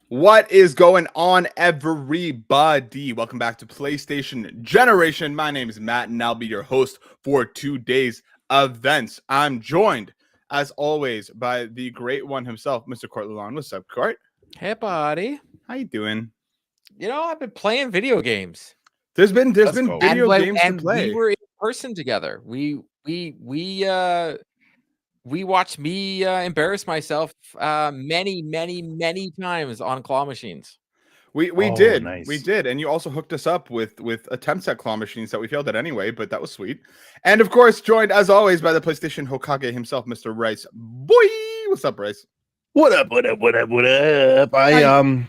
What is going on, everybody? Welcome back to PlayStation Generation. My name is Matt, and I'll be your host for today's events. I'm joined, as always, by the great one himself, Mr. Court Lalonde. What's up, Court? Hey, buddy. How you doing? I've been playing video games, There's been Let's go. video games to we play. were in person together. We watched me embarrass myself many times on claw machines. We Oh, did. nice. We did. And you also hooked us up with attempts at claw machines that we failed at anyway, but that was sweet. And of course, joined as always by the PlayStation Hokage himself, Mr. Rice. Boy, what's up, Rice? What up? What up? What up? What up? How you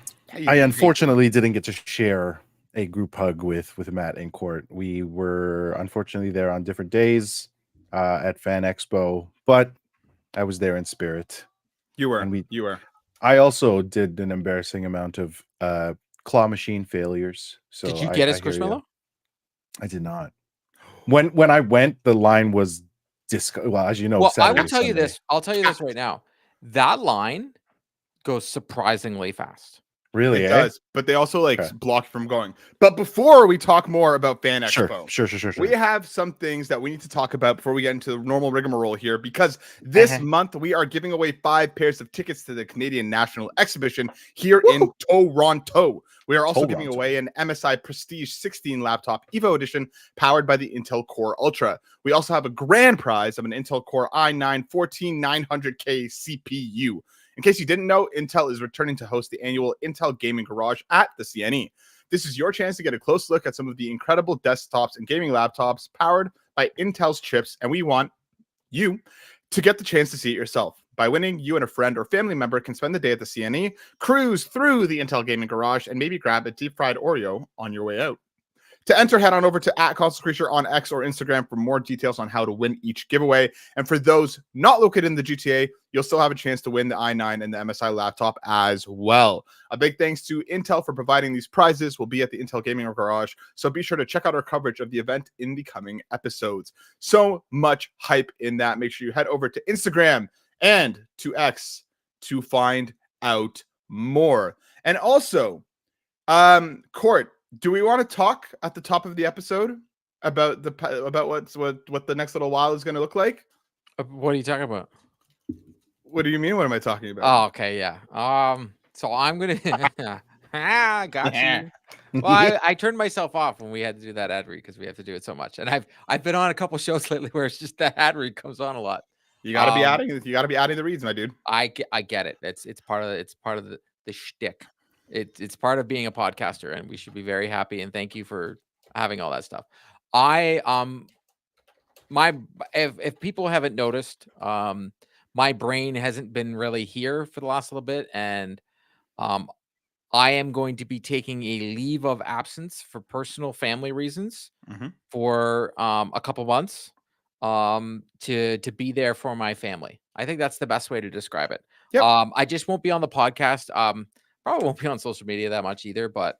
I doing? unfortunately didn't get to share a group hug with Matt in court. We were unfortunately there on different days at Fan Expo, but I was there in spirit. You were. And You were. I also did an embarrassing amount of claw machine failures. So Did you get a I hear ya. Squishmallow? I did not. When I went, the line was well, as you know. Well, I Saturday, will tell you Sunday. this. I'll tell you this right now. That line goes surprisingly fast. Really, It eh? does, but they also Okay. block from going. But before we talk more about Fan Sure, Expo, sure. we have some things that we need to talk about before we get into the normal rigmarole here, because this month we are giving away 5 pairs of tickets to the Canadian National Exhibition here in Toronto. We are also giving Toronto. away an MSI Prestige 16 laptop Evo Edition powered by the Intel Core Ultra. We also have a grand prize of an Intel Core i9 14900K CPU. In case you didn't know, Intel is returning to host the annual Intel Gaming Garage at the CNE. This is your chance to get a close look at some of the incredible desktops and gaming laptops powered by Intel's chips, and we want you to get the chance to see it yourself. By winning, you and a friend or family member can spend the day at the CNE, cruise through the Intel Gaming Garage, and maybe grab a deep-fried Oreo on your way out. To enter, head on over to @ConstantCreature on X or Instagram for more details on how to win each giveaway. And for those not located in the GTA, you'll still have a chance to win the i9 and the MSI laptop as well. A big thanks to Intel for providing these prizes. We'll be at the Intel Gaming Garage, so be sure to check out our coverage of the event in the coming episodes. So much hype in that. Make sure you head over to Instagram and to X to find out more. And also, Court, do we want to talk at the top of the episode about what the next little while is going to look like? What are you talking about? What do you mean? What am I talking about? Oh, okay, yeah. So I'm gonna got you. Well, I turned myself off when we had to do that ad read because we have to do it so much. And I've been on a couple shows lately where it's just that ad read comes on a lot. You got to be adding. You got to be adding the reads, my dude. I get it. It's part of the shtick. It's part of being a podcaster, and we should be very happy and thank you for having all that stuff. If people haven't noticed, my brain hasn't been really here for the last little bit, and I am going to be taking a leave of absence for personal family reasons for a couple months to be there for my family. I think that's the best way to describe it. Yep. I just won't be on the podcast. Probably won't be on social media that much either, but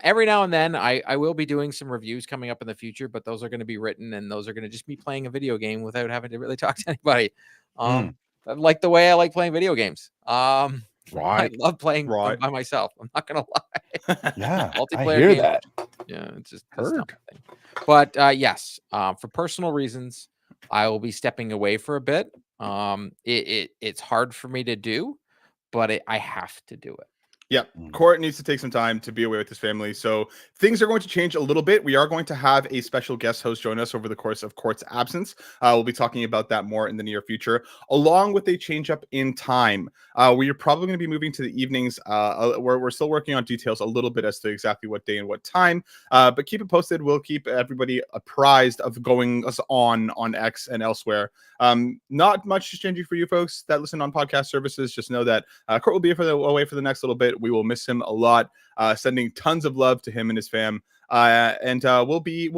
every now and then I will be doing some reviews coming up in the future, but those are going to be written and those are going to just be playing a video game without having to really talk to anybody. Like the way I like playing video games. I love playing them by myself. I'm not gonna lie. Yeah, multiplayer I hear games. that. Yeah, it's just heard. But yes, for personal reasons, I will be stepping away for a bit. It's hard for me to do, but I have to do it. Yep. Court needs to take some time to be away with his family. So things are going to change a little bit. We are going to have a special guest host join us over the course of Court's absence. We'll be talking about that more in the near future, along with a change up in time. We are probably going to be moving to the evenings. We're still working on details a little bit as to exactly what day and what time. But keep it posted. We'll keep everybody apprised of going on X and elsewhere. Not much is changing for you folks that listen on podcast services. Just know that Court will be away for the next little bit. We will miss him a lot. Sending tons of love to him and his fam. And we'll be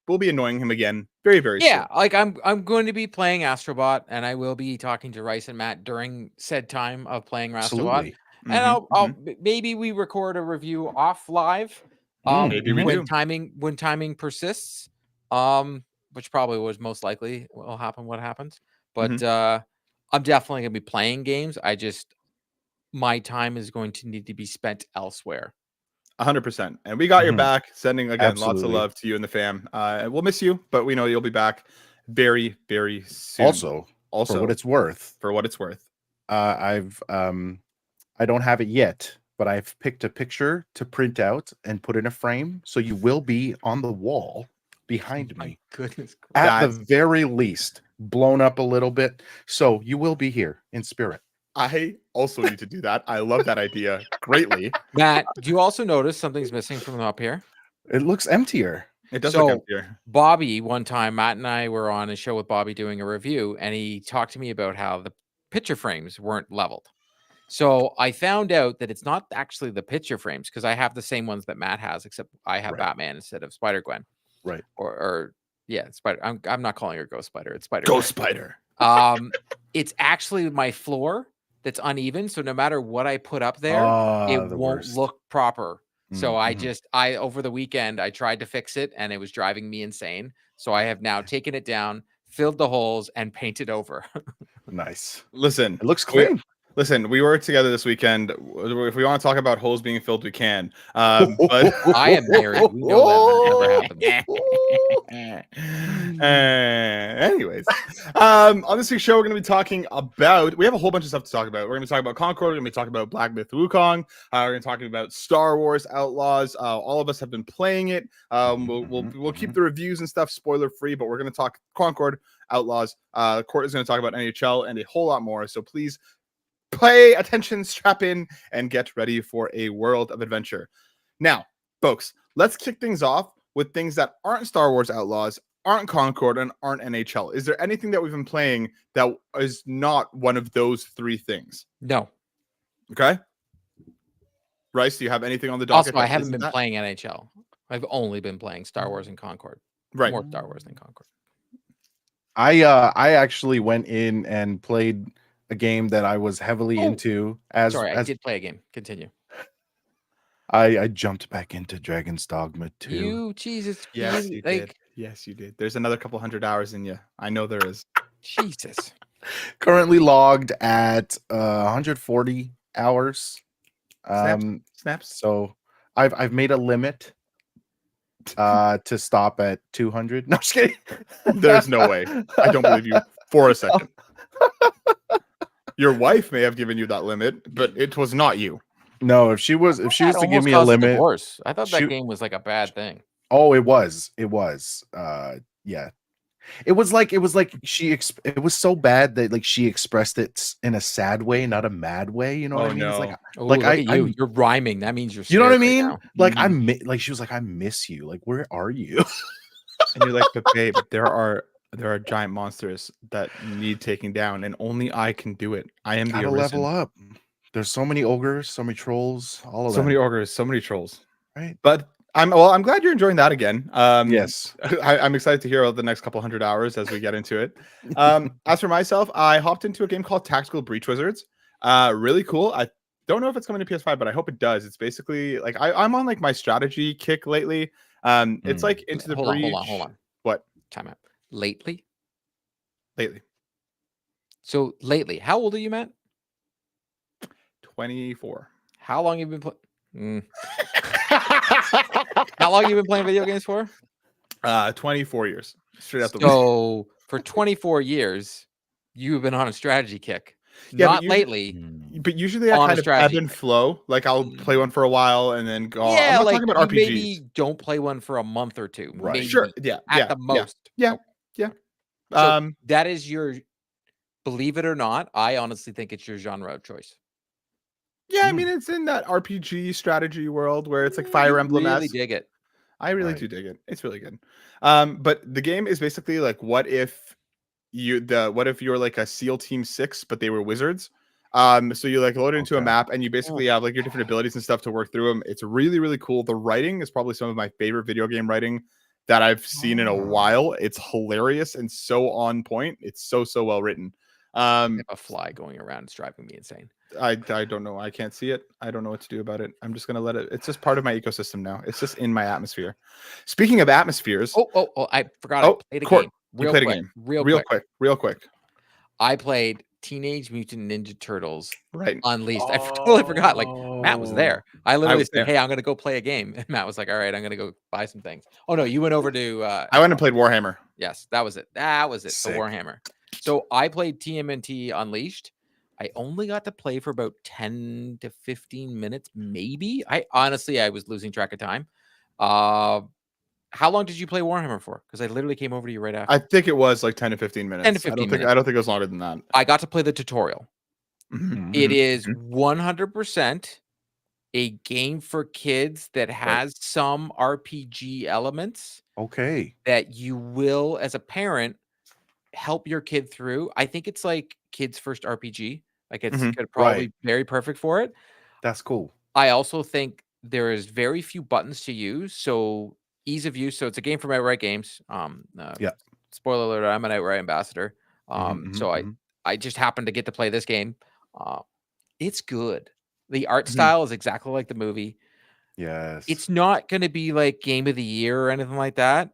annoying him again very soon. Like I'm going to be playing Astrobot, and I will be talking to Rice and Matt during said time of playing Astrobot. And I'll maybe we record a review off live. Maybe we when do. when timing persists. Which probably was most likely will happen what happens. But I'm definitely gonna be playing games. I just my time is going to need to be spent elsewhere. 100%. And we got your Mhm. back. Sending again lots of Absolutely. love to you and the fam. We'll miss you, but we know you'll be back very, very soon. Also, for what it's worth, I don't have it yet, but I've picked a picture to print out and put in a frame, so you will be on the wall behind My me. goodness. At the That's- very least, blown up a little bit, so you will be here in spirit. I also need to do that. I love that idea greatly. Matt, do you also notice something's missing from up here? It looks emptier. It does So- look emptier. Bobby, one time, Matt and I were on a show with Bobby doing a review, and he talked to me about how the picture frames weren't leveled. So I found out that it's not actually the picture frames, because I have the same ones that Matt has, except I have Right. Batman instead of Spider-Gwen. Right. Or yeah, Spider. I'm not calling her Ghost Spider. It's Spider. Ghost Spider. It's actually my floor that's uneven. So no matter what I put up there, it The won't worst. look proper. So Mhm. I over the weekend I tried to fix it and it was driving me insane. So I have now taken it down, filled the holes, and painted over. Nice. Listen, It looks clean. listen, we were together this weekend. If we want to talk about holes being filled, we can. But I am married. We know that never anyways, on this week's show, we're going to be talking about. We have a whole bunch of stuff to talk about. We're going to be talking about Concord. We're going to be talking about Black Myth Wukong. We're going to be talking about Star Wars Outlaws. All of us have been playing it. We'll keep the reviews and stuff spoiler free, but we're going to talk Concord, Outlaws. Court is going to talk about NHL and a whole lot more. So please pay attention, strap in, and get ready for a world of adventure. Now, folks, let's kick things off with things that aren't Star Wars Outlaws, aren't Concord, and aren't NHL. Is there anything that we've been playing that is not one of those three things? No. Okay. Rice, do you have anything on the docket? Also, I haven't been playing NHL. I've only been playing Star Wars and Concord. Right. More Star Wars than Concord. I actually went in and played a game that I was heavily into. I did play a game. Continue. I jumped back into Dragon's Dogma 2. Jesus. Yes, you did. Yes, you did. There's another couple hundred hours in you. I know there is. Jesus. Currently logged at 140 hours. Snaps. So I've made a limit to stop at 200. No, just kidding. There's no way. I don't believe you for a second. Your wife may have given you that limit, but it was not you. No, if she was to give me a caused limit, divorce. I thought that game was like a bad thing. Oh, it was. Yeah. It was like it was so bad that like she expressed it in a sad way, not a mad way. You know what I mean? No. It's like, Ooh, like look at you're rhyming. That means you're. You know what I scared right mean? now. Like like she was like, I miss you. Like, where are you? And you're like, but babe, there are giant monsters that need taking down, and only I can do it. I am the Gotta arisen. level up. There's so many ogres, so many trolls, all of So that. many ogres, so many trolls. Right. But I'm glad you're enjoying that again. Yes. I'm excited to hear about the next couple hundred hours as we get into it. As for myself, I hopped into a game called Tactical Breach Wizards. Really cool. I don't know if it's coming to PS5, but I hope it does. It's basically like I'm on like my strategy kick lately. It's like Into the Breach. Hold on. What? Time out. Lately. So lately, how old are you, Matt? 24. How long have you been playing? How long have you been playing video games for? 24 years. Straight out the So for 24 years, you've been on a strategy kick. Yeah, Not lately. But usually I On a kind of ebb strategy and flow. Like I'll play one for a while and then go. Yeah, I'm not like talking about you RPGs. maybe don't play one for a month or two. Right. Maybe, Sure. Yeah. at the most. Yeah. So that is your. Believe it or not, I honestly think it's your genre of choice. Yeah, I mean it's in that RPG strategy world where it's like Fire Emblem. Really dig it. I really do dig it. It's really good. But the game is basically like what if you're like a SEAL Team 6, but they were wizards. So you like load into a map and you basically have like your different abilities and stuff to work through them. It's really, really cool. The writing is probably some of my favorite video game writing that I've seen in a while. It's hilarious and so on point. It's so well written. I have a fly going around. It's driving me insane. I don't know. I can't see it. I don't know what to do about it. I'm just gonna let it. It's just part of my ecosystem now. It's just in my atmosphere. Speaking of atmospheres. Oh! I forgot. I played a game. Real quick. I played Teenage Mutant Ninja Turtles Right. Unleashed. I totally forgot. Like Matt was there. I literally was said, there. "Hey, I'm gonna go play a game," and Matt was like, "All right, I'm gonna go buy some things." Oh no, you went over to. I went and played Warhammer. Yes, that was it. That was it. Sick. The Warhammer. So I played TMNT Unleashed. I only got to play for about 10 to 15 minutes, maybe. I was losing track of time. How long did you play Warhammer for? Because I literally came over to you right after. I think it was like 10 to 15 minutes. 10 to 15 minutes. I don't think it was longer than that. I got to play the tutorial. Mhm, It mhm, is mhm. 100% a game for kids that has some RPG elements Okay. that you will, as a parent, help your kid through. I think it's like kids' first RPG. Like it's Mhm. probably Right. very perfect for it. That's cool. I also think there is very few buttons to use, so ease of use. So it's a game from Outright Games. Yeah. Spoiler alert: I'm an Outright ambassador. Mhm, So mhm, mhm. I just happened to get to play this game. Uh, it's good. The art Mhm. style is exactly like the movie. Yes. It's not going to be like game of the year or anything like that.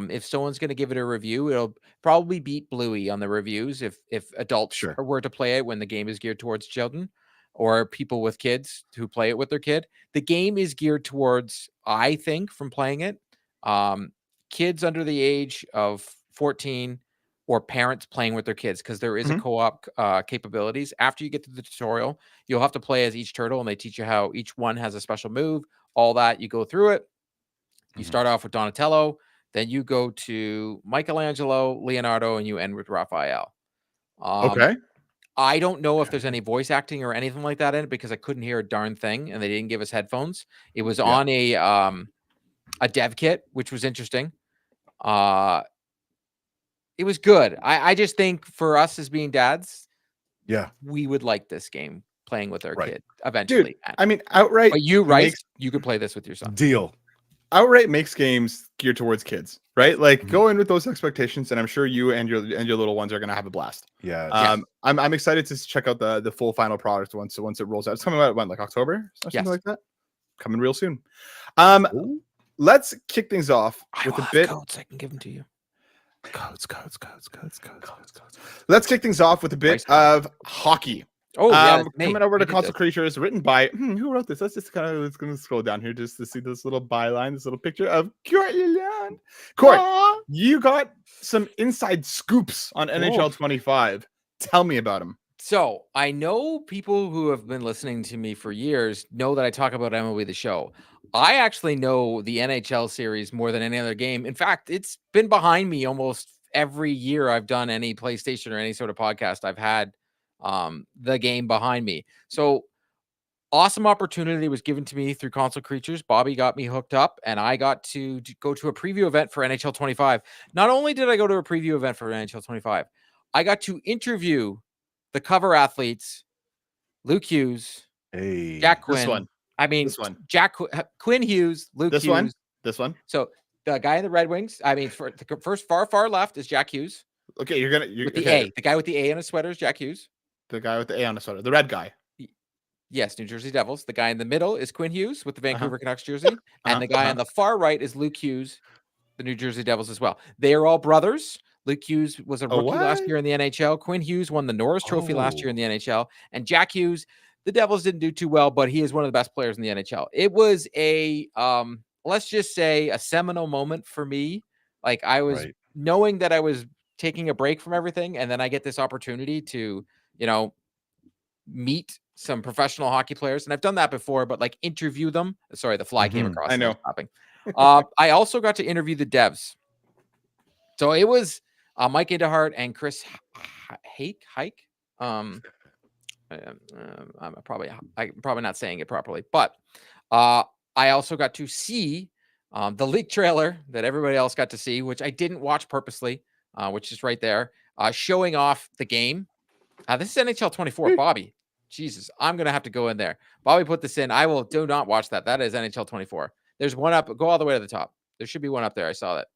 If someone's going to give it a review, it'll probably beat Bluey on the reviews if adults Sure. were to play it when the game is geared towards children or people with kids who play it with their kid. The game is geared towards, I think, from playing it, kids under the age of 14 or parents playing with their kids because there is a Mhm. co-op capabilities. After you get to the tutorial, you'll have to play as each turtle, and they teach you how each one has a special move. All that you go through it. You Mhm. start off with Donatello, then you go to Michelangelo, Leonardo, and you end with Raphael. Okay. I don't know if there's Okay. any voice acting or anything like that in it because I couldn't hear a darn thing, and they didn't give us headphones. It was Yeah. on a dev kit, which was interesting. It was good. I just think for us as being dads, Yeah. we would like this game playing with our Right. kid Dude, eventually. I mean, Outright But you, Rice, makes you could play this with your son. Deal. games geared towards kids, right? Like Mhm. go in with those expectations, and I'm sure you and your little ones are gonna have a blast. Yes. I'm excited to check out the full final product once it rolls out. It's coming out when, like October or something Yes. like that. Coming real soon. Ooh. Let's kick things off I with will a have bit. codes. I can give them to you. Codes. Let's kick things off with a bit Rice. of hockey. Oh, yeah, that's me. Coming over I to did Console this. Creatures, written by who wrote this? Let's gonna scroll down here just to see this little byline, this little picture of Court Leland. Court, Aw. you got some inside scoops on NHL 25. Tell me about them. So I know people who have been listening to me for years know that I talk about MLB The Show. I actually know the NHL series more than any other game. In fact, it's been behind me almost every year I've done any PlayStation or any sort of podcast. I've had the game behind me. So awesome opportunity was given to me through Console Creatures. Bobby got me hooked up, and I got to go to a preview event for NHL 25. Not only did I go to a preview event for NHL 25, I got to interview the cover athletes, Luke Hughes, Hey. Jack This Quinn. one. I mean, This one. Quinn Hughes, Luke This Hughes. one. This one. So the guy in the Red Wings. I mean, for the first far left is Jack Hughes Okay, you're with the okay. A. The guy with the A on his sweater is Jack Hughes. The guy with the A on the sweater, the red guy. Yes, New Jersey Devils. The guy in the middle is Quinn Hughes with the Uh-huh. Vancouver Canucks jersey. And the guy on the far right is Luke Hughes, the New Jersey Devils as well. They are all brothers. Luke Hughes was a rookie last what? year in the NHL. Quinn Hughes won the Norris Trophy last year in the NHL. And Jack Hughes, the Devils didn't do too well, but he is one of the best players in the NHL. It was a, let's just say, a seminal moment for me. Like I was Right. knowing that I was taking a break from everything, and then I get this opportunity to, meet some professional hockey players, and I've done that before, but like interview them. Sorry, the fly came Mhm. across. I and know. was stopping. I also got to interview the devs. So it was Mike Indehart and Chris Hike. I'm probably not saying it properly, but I also got to see the leak trailer that everybody else got to see, which I didn't watch purposely, which is right there, showing off the game. This is NHL 24, Bobby. Jesus, I'm gonna have to go in there. Bobby put this in. I will do not watch that. That is NHL 24. There's one up. Go all the way to the top. There should be one up there. I saw that.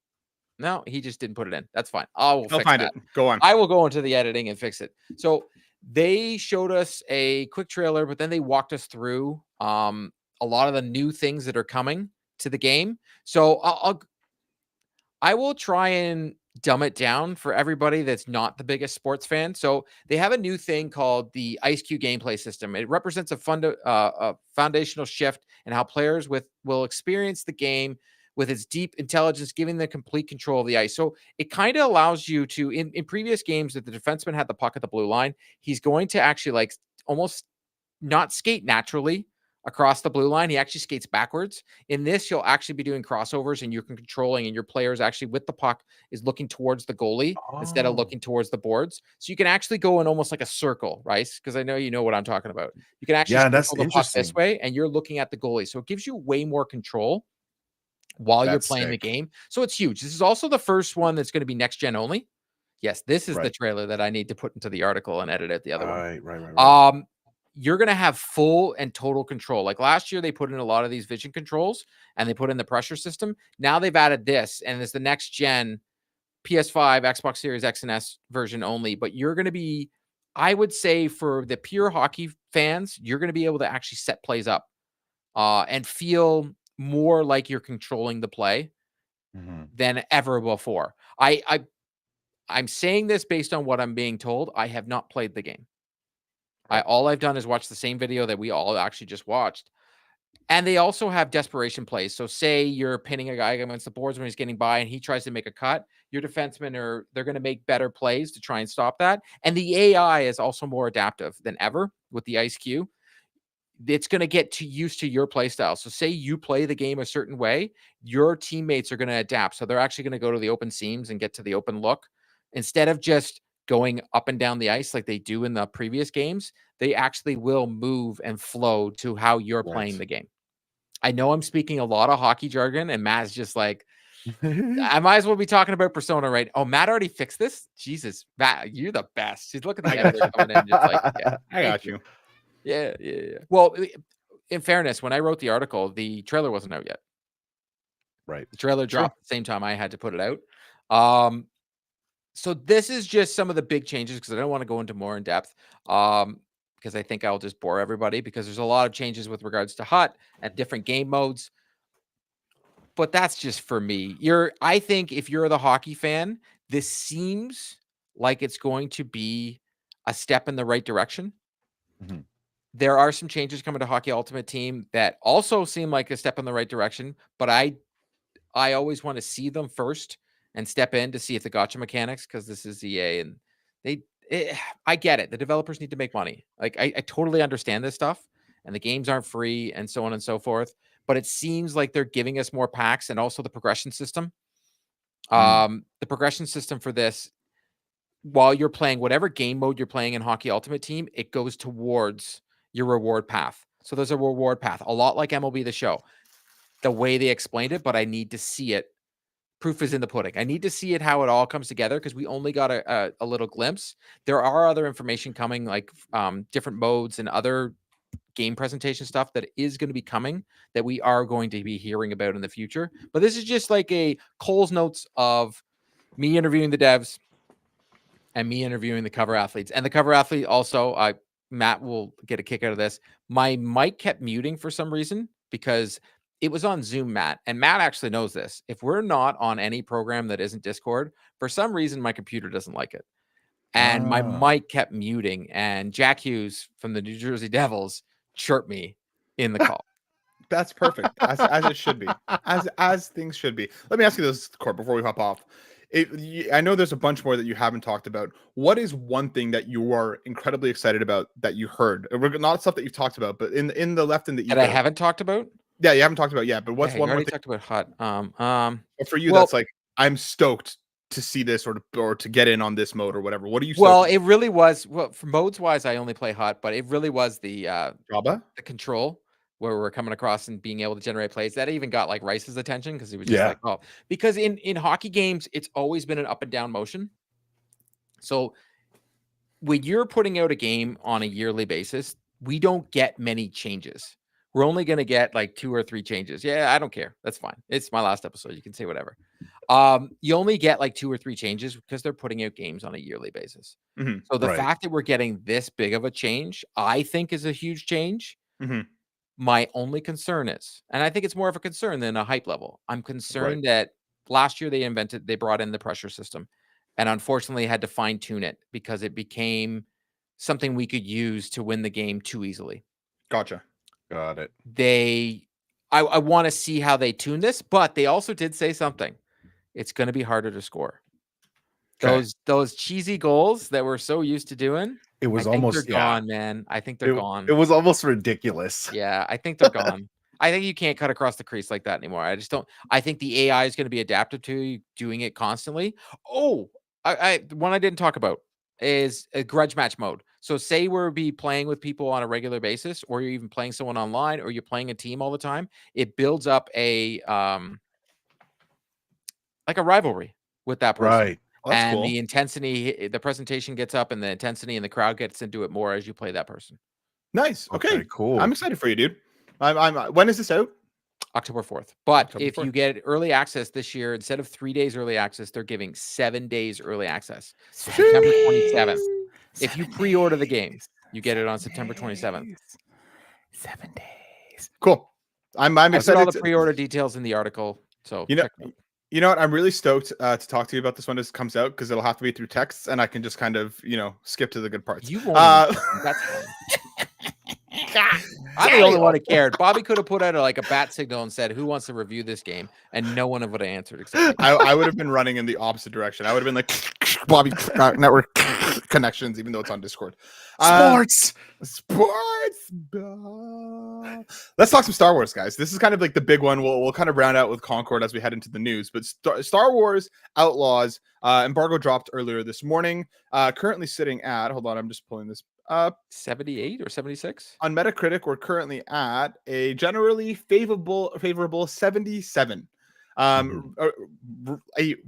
No, he just didn't put it in. That's fine. I'll fix find that. it. Go on. I will go into the editing and fix it. So they showed us a quick trailer, but then they walked us through a lot of the new things that are coming to the game. So I will try and dumb it down for everybody that's not the biggest sports fan. So they have a new thing called the Ice Cube gameplay system. It represents a foundational shift in how players will experience the game with its deep intelligence, giving them complete control of the ice. So it kind of allows you to, in previous games that the defenseman had the puck at the blue line, he's going to actually like almost not skate naturally across the blue line. He actually skates backwards. In this, you'll actually be doing crossovers and you're controlling, and your players actually with the puck is looking towards the goalie instead of looking towards the boards. So you can actually go in almost like a circle, right? Because I know you know what I'm talking about. You can actually that's circle the puck this way and you're looking at the goalie. So it gives you way more control while you're playing the game. So it's huge. This is also the first one that's going to be next gen only. Yes, this is the trailer that I need to put into the article and edit out the other one. Right. You're going to have full and total control. Like last year, they put in a lot of these vision controls and they put in the pressure system. Now they've added this, and it's the next gen PS5, Xbox Series X and S version only. But you're going to be, I would say, for the pure hockey fans, you're going to be able to actually set plays up and feel more like you're controlling the play than ever before. I'm saying this based on what I'm being told. I have not played the game. All I've done is watch the same video that we all actually just watched. And they also have desperation plays. So say you're pinning a guy against the boards when he's getting by and he tries to make a cut. Your defensemen they're going to make better plays to try and stop that. And the AI is also more adaptive than ever with the Ice Cube. It's going to get used to your play style. So say you play the game a certain way, your teammates are going to adapt. So they're actually going to go to the open seams and get to the open look. Instead of just going up and down the ice like they do in the previous games, they actually will move and flow to how you're playing the game. I know I'm speaking a lot of hockey jargon, and Matt's just like, I might as well be talking about Persona, right? Oh, Matt already fixed this? Jesus, Matt, you're the best. She's looking at the editor coming in just like, yeah, I got you. Yeah. Well, in fairness, when I wrote the article, the trailer wasn't out yet. Right. The trailer dropped at the same time I had to put it out. So this is just some of the big changes because I don't want to go into more in depth because I think I'll just bore everybody because there's a lot of changes with regards to HUT and different game modes. But that's just for me. I think if you're the hockey fan, this seems like it's going to be a step in the right direction. There are some changes coming to Hockey Ultimate Team that also seem like a step in the right direction, but I always want to see them first and step in to see if the gotcha mechanics, because this is EA and I get it. The developers need to make money. Like I totally understand this stuff, and the games aren't free and so on and so forth. But it seems like they're giving us more packs and also the progression system. The progression system for this, while you're playing whatever game mode you're playing in Hockey Ultimate Team, it goes towards your reward path. So there's a reward path, a lot like MLB The Show. The way they explained it, but I need to see it. Proof is in the pudding. I need to see it, how it all comes together, because we only got a little glimpse. There are other information coming, like different modes and other game presentation stuff that is going to be coming that we are going to be hearing about in the future. But this is just like a Cole's notes of me interviewing the devs and me interviewing the cover athletes. And the cover athlete also, Matt will get a kick out of this. My mic kept muting for some reason because it was on Zoom, Matt. And Matt actually knows this. If we're not on any program that isn't Discord, for some reason, my computer doesn't like it. And my mic kept muting. And Jack Hughes from the New Jersey Devils chirped me in the call. That's perfect, as it should be, as things should be. Let me ask you this, Court, before we hop off. I know there's a bunch more that you haven't talked about. What is one thing that you are incredibly excited about that you heard? Not stuff that you've talked about, but in the left and the that I haven't talked about. Yeah, you haven't talked about yet. But what's one more thing? Talked about HUT. For you, that's like, I'm stoked to see this or to get in on this mode or whatever. What are you? Well, it really was. Well, for modes wise, I only play HUT, but it really was the control, where we're coming across and being able to generate plays. That even got like Rice's attention because he was just like, oh, because in hockey games, it's always been an up and down motion. So when you're putting out a game on a yearly basis, we don't get many changes. We're only going to get like 2 or 3 changes. Yeah, I don't care. That's fine. It's my last episode. You can say whatever. You only get like 2 or 3 changes because they're putting out games on a yearly basis. So the fact that we're getting this big of a change, I think is a huge change. My only concern is, and I think it's more of a concern than a hype level. I'm concerned that last year they brought in the pressure system. and unfortunately had to fine tune it because it became something we could use to win the game too easily. Gotcha. Got it. I want to see how they tune this, but they also did say something. It's going to be harder to score. Okay. Those cheesy goals that we're so used to doing. It was I think almost they're gone, man. I think they're gone. It was almost ridiculous. Yeah, I think they're gone. I think you can't cut across the crease like that anymore. I just don't. I think the AI is going to be adapted to doing it constantly. Oh, one I didn't talk about is a grudge match mode. So say we're playing with people on a regular basis, or you're even playing someone online, or you're playing a team all the time. It builds up a like a rivalry with that person. Right. Well, that's and cool. the intensity, the presentation gets up, and the intensity in the crowd gets into it more as you play that person. Nice. Okay. Cool. I'm excited for you, dude. I'm when is this out? October 4th. But October if 4th. you get early access this year, instead of 3 days early access, they're giving 7 days early access. So September 27th. If you pre-order the game, you get it on September 27th. 7 days. Cool. I'm I put excited. all the pre-order details in the article. So You know, check it out. you know what? I'm really stoked to talk to you about this when this comes out because it'll have to be through texts, and I can just kind of skip to the good parts. You won't. That's fine. I'm the only one who cared. Bobby could have put out a bat signal and said, "Who wants to review this game?" And no one would have answered except me. I would have been running in the opposite direction. I would have been like Bobby network connections, even though it's on Discord. Sports. Let's talk some Star Wars, guys. This is kind of like the big one. We'll kind of round out with Concord as we head into the news. But Star Wars Outlaws embargo dropped earlier this morning. Currently sitting at, hold on, I'm just pulling this up. 78 or 76 on Metacritic. We're currently at a generally favorable 77. A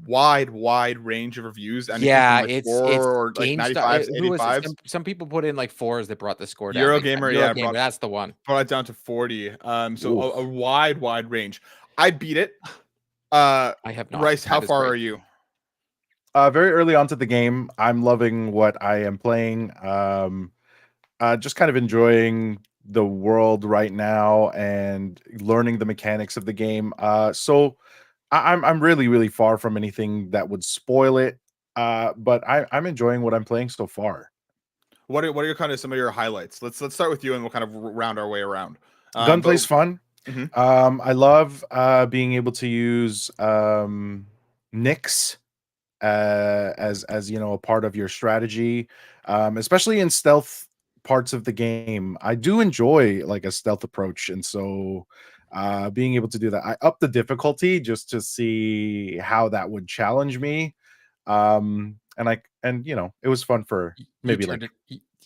wide range of reviews. Yeah, from it's 4 or like GameStop. 95s, Who was it? 85s. Some people put in 4s that brought the score down. Eurogamer, yeah, Eurogamer, that's the one. Brought it down to 40. So Oof. a wide range. I beat it. I have not. Bryce, how That is far great. are you? Very early onto the game, I'm loving what I am playing. Just kind of enjoying the world right now and learning the mechanics of the game. So I'm really far from anything that would spoil it. But I'm enjoying what I'm playing so far. What are your kind of some of your highlights? Let's start with you and we'll kind of round our way around. Gunplay's fun. Mhm. I love being able to use Nyx as a part of your strategy, especially in stealth parts of the game. I do enjoy like a stealth approach, and so being able to do that, I up the difficulty just to see how that would challenge me. And it was fun for maybe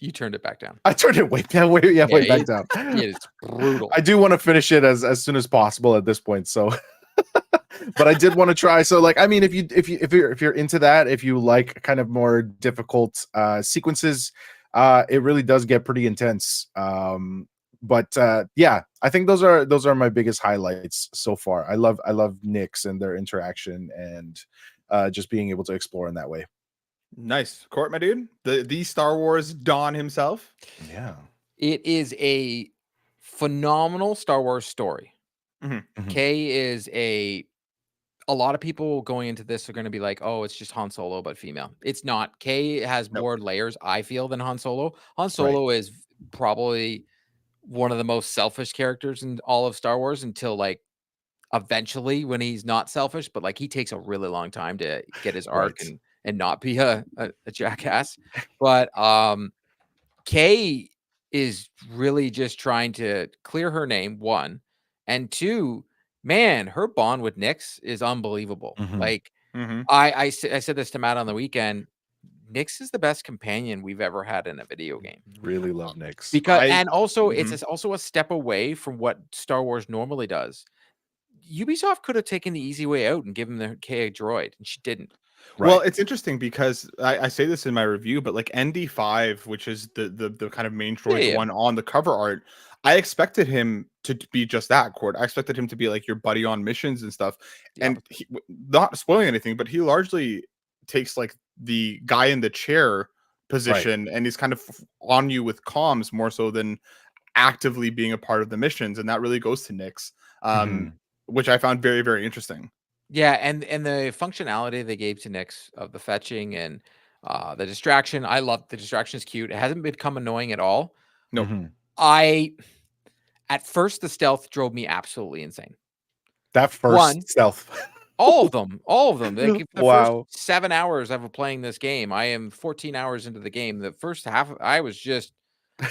you turned it back down. I turned it way back down. It's brutal. I do want to finish it as soon as possible at this point. So, but I did want to try. So, like, I mean, if you're into that, if you like kind of more difficult sequences, it really does get pretty intense. But yeah, I think those are my biggest highlights so far. I love Nyx and their interaction and just being able to explore in that way. Nice. Court, my dude. The Star Wars Don himself. Yeah. It is a phenomenal Star Wars story. Mhm. Kay is a lot of people going into this are going to be like, oh, it's just Han Solo, but female. It's not. Kay has more layers, I feel, than Han Solo. Han Solo is probably one of the most selfish characters in all of Star Wars until like eventually when he's not selfish, but like he takes a really long time to get his arc and not be a jackass. But Kay is really just trying to clear her name, one, and two, man, her bond with Nyx is unbelievable. Mhm. Like Mm-hmm. I said this to Matt on the weekend. Nyx is the best companion we've ever had in a video game. Really love Nyx. Because and also it's also a step away from what Star Wars normally does. Ubisoft could have taken the easy way out and given the K a droid, and she didn't. Well, it's interesting because I say this in my review, but like ND5, which is the kind of main droid one on the cover art, I expected him to be just that, Cord. I expected him to be like your buddy on missions and stuff. And he, not spoiling anything, but he largely takes like the guy in the chair position and he's kind of on you with comms more so than actively being a part of the missions. And that really goes to Nyx, which I found very, very interesting. Yeah, and the functionality they gave to Nyx of the fetching and the distraction. I love the distraction is cute. It hasn't become annoying at all. Nope. Mhm. At first the stealth drove me absolutely insane. That One, first stealth. all of them. Like the first Wow. 7 hours of playing this game, I am 14 hours into the game. The first half, I was just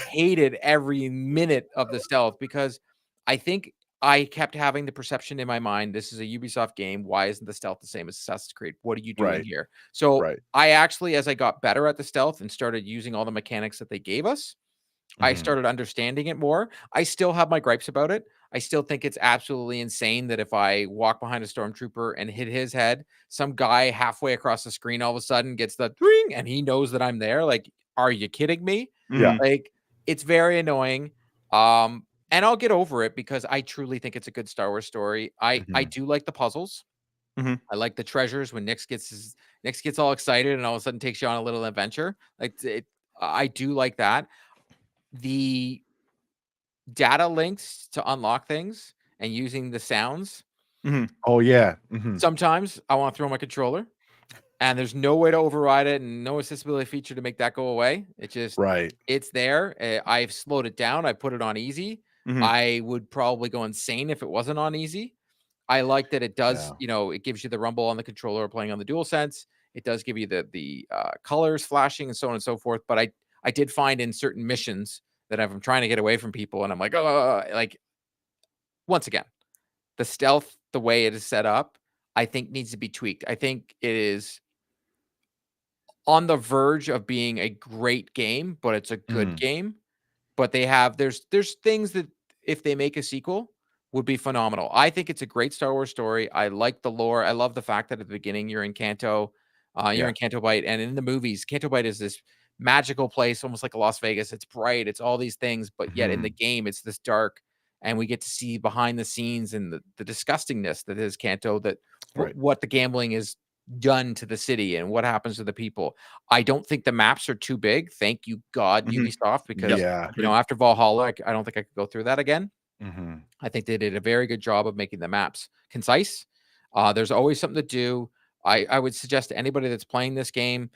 hated every minute of the stealth because I think I kept having the perception in my mind, this is a Ubisoft game. Why isn't the stealth the same as Assassin's Creed? What are you doing Right. here? So Right. I actually, as I got better at the stealth and started using all the mechanics that they gave us, I Mhm. started understanding it more. I still have my gripes about it. I still think it's absolutely insane that if I walk behind a stormtrooper and hit his head, some guy halfway across the screen all of a sudden gets the ring and he knows that I'm there. Like, are you kidding me? Yeah. Like, it's very annoying. And I'll get over it because I truly think it's a good Star Wars story. I Mhm. do like the puzzles. Mhm. I like the treasures when Nyx gets all excited and all of a sudden takes you on a little adventure. I do like that. The data links to unlock things and using the sounds. Mhm. Oh yeah. Mhm. Sometimes I want to throw my controller and there's no way to override it and no accessibility feature to make that go away. Right. It's there. I've slowed it down. I put it on easy. Mhm. I would probably go insane if it wasn't on easy. I like that it does, Yeah. it gives you the rumble on the controller playing on the DualSense. It does give you the colors flashing and so on and so forth. But I did find in certain missions that if I'm trying to get away from people and I'm like, oh, like once again, the stealth, the way it is set up, I think needs to be tweaked. I think it is on the verge of being a great game, but it's a good Mhm. game. But there's things that if they make a sequel would be phenomenal. I think it's a great Star Wars story. I like the lore. I love the fact that at the beginning you're in Canto, you're Yeah. in Canto Bight, and in the movies, Canto Bight is this magical place, almost like a Las Vegas. It's bright, it's all these things, but yet in the Mhm. game it's this dark, and we get to see behind the scenes and the disgustingness that is Canto, that Right. what the gambling is done to the city and what happens to the people. I don't think the maps are too big. Thank you, God, Mhm. Ubisoft, Yep. because Yeah. Agreed. after Valhalla, I don't think I could go through that again. Mhm. I think they did a very good job of making the maps concise. There's always something to do. I would suggest to anybody that's playing this game,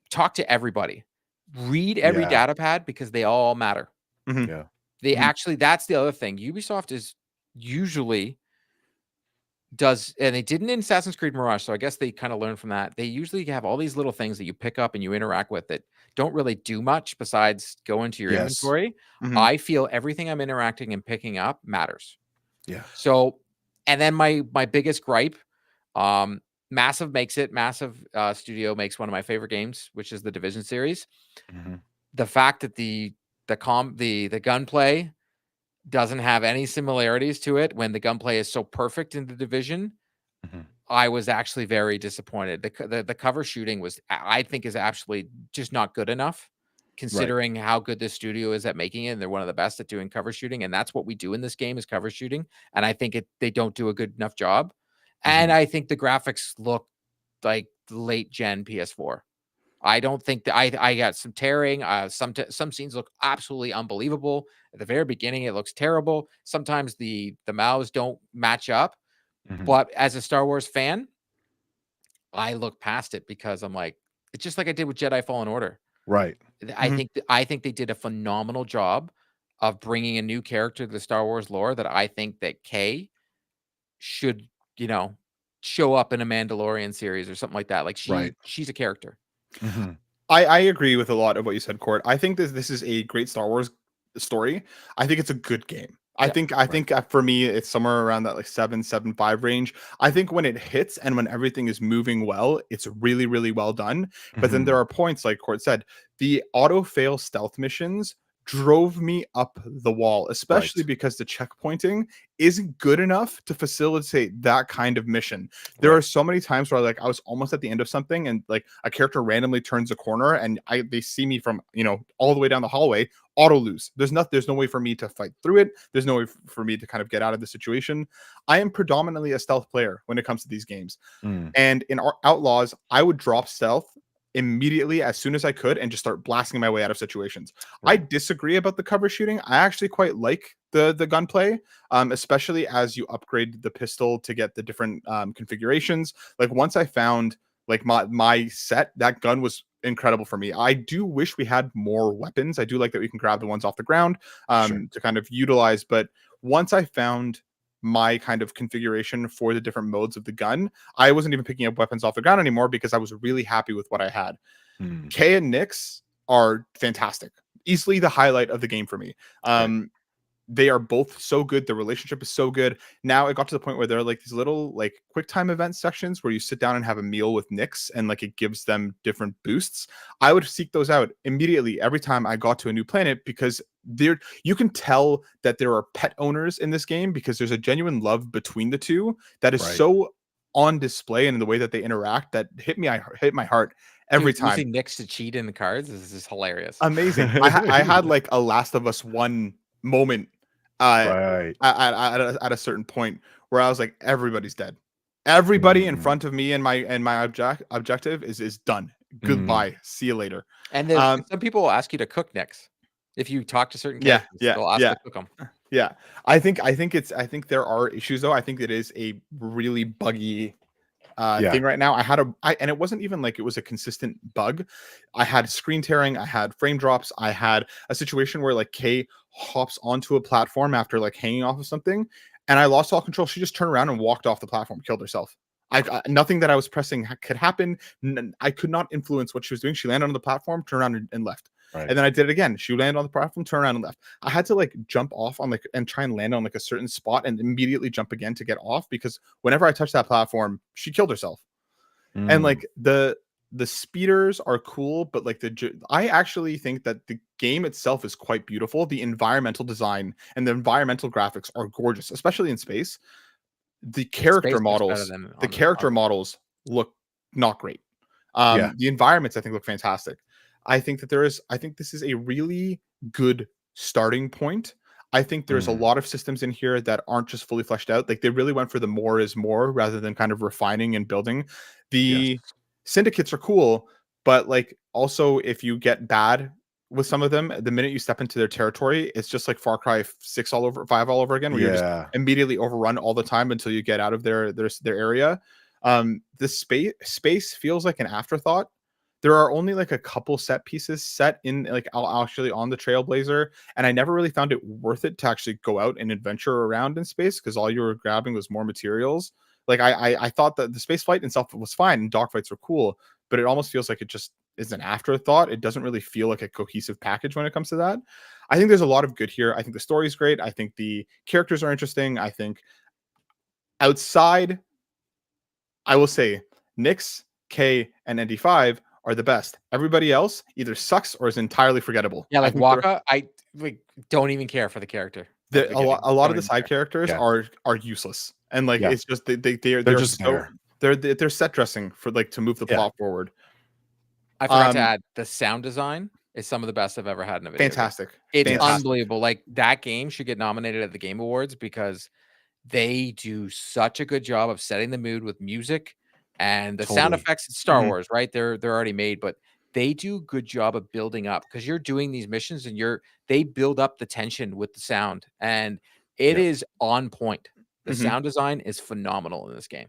talk to everybody. Read every Yeah. data pad because they all matter. Mhm. Yeah. They Mhm. actually, that's the other thing. Ubisoft is usually does, and they didn't in Assassin's Creed Mirage, so I guess they kind of learned from that. They usually have all these little things that you pick up and you interact with that don't really do much besides go into your Yes. inventory. Mhm. I feel everything I'm interacting and picking up matters. Yeah. So, and then my biggest gripe, um, Massive Studio makes one of my favorite games, which is the Division series. Mhm. The fact that the gunplay doesn't have any similarities to it when the gunplay is so perfect in the Division, Mhm. I was actually very disappointed. The cover shooting I think is actually just not good enough, Right. considering how good this studio is at making it. And they're one of the best at doing cover shooting, and that's what we do in this game is cover shooting. And I think they don't do a good enough job. And Mhm. I think the graphics look like late gen PS4. I don't think that I got some tearing. Some scenes look absolutely unbelievable. At the very beginning, it looks terrible. Sometimes the mouths don't match up. Mhm. But as a Star Wars fan, I look past it because I'm like, it's just like I did with Jedi Fallen Order. Right. Mhm. I think they did a phenomenal job of bringing a new character to the Star Wars lore that I think that Kay should, you know, show up in a Mandalorian series or something like that. Like Right. she's a character. Mhm. I agree with a lot of what you said, Court. I think this is a great Star Wars story. I think it's a good game. Yeah. I Right. think for me it's somewhere around that like 7.75 range. I think when it hits and when everything is moving well, it's really really well done. But then there Mhm. are points like Court said, the auto fail stealth missions drove me up the wall, especially Right. because the checkpointing isn't good enough to facilitate that kind of mission. There are Right. so many times where like I was almost at the end of something and like a character randomly turns a corner and they see me from, all the way down the hallway, auto lose. There's no way for me to fight through it. There's no way for me to kind of get out of the situation. I am predominantly a stealth player when it comes to these games. Mm. And in Outlaws, I would drop stealth immediately as soon as I could and just start blasting my way out of situations. I disagree about the cover shooting. I actually quite like the gunplay, especially as you upgrade the pistol to get the different configurations. Like once I found like my set, that gun was incredible for me. I do wish we had more weapons. I do like that we can grab the ones off the ground to kind of utilize. But once I found my kind of configuration for the different modes of the gun, I wasn't even picking up weapons off the ground anymore because I was really happy with what I had. Kay and Nyx are fantastic. Easily the highlight of the game for me. They are both so good. The relationship is so good. Now it got to the point where there are like these little like quick time event sections where you sit down and have a meal with Nyx and like it gives them different boosts. I would seek those out immediately every time I got to a new planet because you can tell that there are pet owners in this game because there's a genuine love between the two that is so on display, and in the way that they interact that hit my heart every time. Using Nyx to cheat in the cards is hilarious. Amazing. I had like a Last of Us 1 moment at a certain point where I was like, everybody's dead. Everybody in front of me and my objective is done. Goodbye. See you later. And then some people will ask you to cook Nyx. If you talk to certain characters, they'll ask you to cook them. Yeah. I think there are issues though. I think it is a really buggy thing right now. And it wasn't even like it was a consistent bug. I had screen tearing, I had frame drops, I had a situation where like Kay hops onto a platform after like hanging off of something, and I lost all control. She just turned around and walked off the platform, killed herself. Nothing that I was pressing could happen. I could not influence what she was doing. She landed on the platform, turned around and left. And then I did it again. She landed on the platform, turned around and left. I had to like jump off on like and try and land on like a certain spot and immediately jump again to get off, because whenever I touched that platform, she killed herself. And like the speeders are cool, but like I actually think that the game itself is quite beautiful. The environmental design and the environmental graphics are gorgeous, especially in space. The character models look not great. The environments I think look fantastic. I think this is a really good starting point. I think there's a lot of systems in here that aren't just fully fleshed out. Like they really went for the more is more rather than kind of refining and building. The syndicates are cool, but like also if you get bad with some of them, the minute you step into their territory, it's just like Far Cry 5 all over again, where you're just immediately overrun all the time until you get out of their area. The space feels like an afterthought. There are only like a couple set pieces set in like actually on the Trailblazer, and I never really found it worth it to actually go out and adventure around in space because all you were grabbing was more materials. Like I thought that the space flight itself was fine and dogfights were cool, but it almost feels like it just is an afterthought. It doesn't really feel like a cohesive package when it comes to that. I think there's a lot of good here. I think the story is great. I think the characters are interesting. I think outside, I will say Nyx, K, and ND5 are the best. Everybody else either sucks or is entirely forgettable. Yeah, like Waka, I like don't even care for the character. A lot of the side characters are useless, and like it's just they're just so they're set dressing for like to move the plot forward. I forgot to add the sound design is some of the best I've ever had in a video. Fantastic. It's unbelievable. Like that game should get nominated at the Game Awards because they do such a good job of setting the mood with music. And the sound effects in Star Wars, right? They're already made, but they do a good job of building up because you're doing these missions and they build up the tension with the sound, and it is on point. The sound design is phenomenal in this game.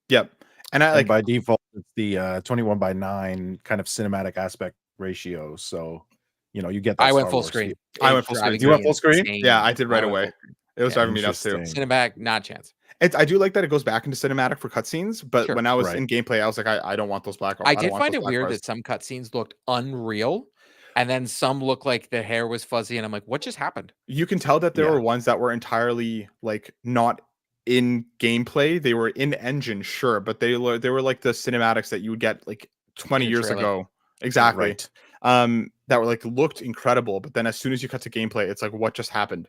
Yep. And by default, it's the 21:9 kind of cinematic aspect ratio. So, you get that. I went full screen. I went full screen. You went full screen? Yeah, I did right away. It was driving me nuts too. Cinematic, not a chance. I do like that it goes back into cinematic for cutscenes, but when I was in gameplay, I was like, I don't want those black. I did find it weird that some cutscenes looked unreal, and then some looked like the hair was fuzzy, and I'm like, what just happened? You can tell that there were ones that were entirely like not in gameplay. They were in engine, sure, but they were like the cinematics that you would get like 20 years ago. Exactly. That were like looked incredible, but then as soon as you cut to gameplay, it's like, what just happened?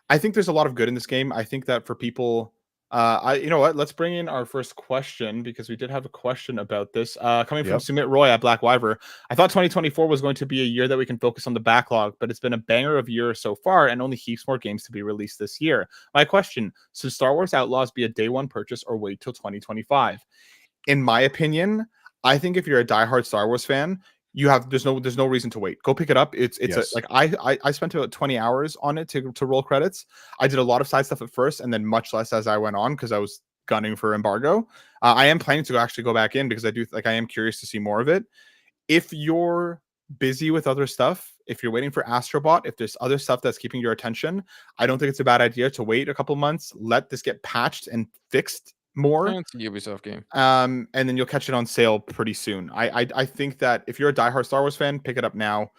I think there's a lot of good in this game. I think that for people, you know what? Let's bring in our first question because we did have a question about this coming from Sumit Roy at Black Wyver. I thought 2024 was going to be a year that we can focus on the backlog, but it's been a banger of a year so far and only heaps more games to be released this year. My question, should Star Wars Outlaws be a day one purchase or wait till 2025? In my opinion, I think if you're a diehard Star Wars fan, there's no reason to wait. Go pick it up. It's Yes. I spent about 20 hours on it to roll credits. I did a lot of side stuff at first, and then much less as I went on because I was gunning for embargo. I am planning to actually go back in because I am curious to see more of it. If you're busy with other stuff, if you're waiting for Astrobot, if there's other stuff that's keeping your attention, I don't think it's a bad idea to wait a couple months, let this get patched and fixed more. It's a Ubisoft game. And then you'll catch it on sale pretty soon. I think that if you're a diehard Star Wars fan, pick it up now.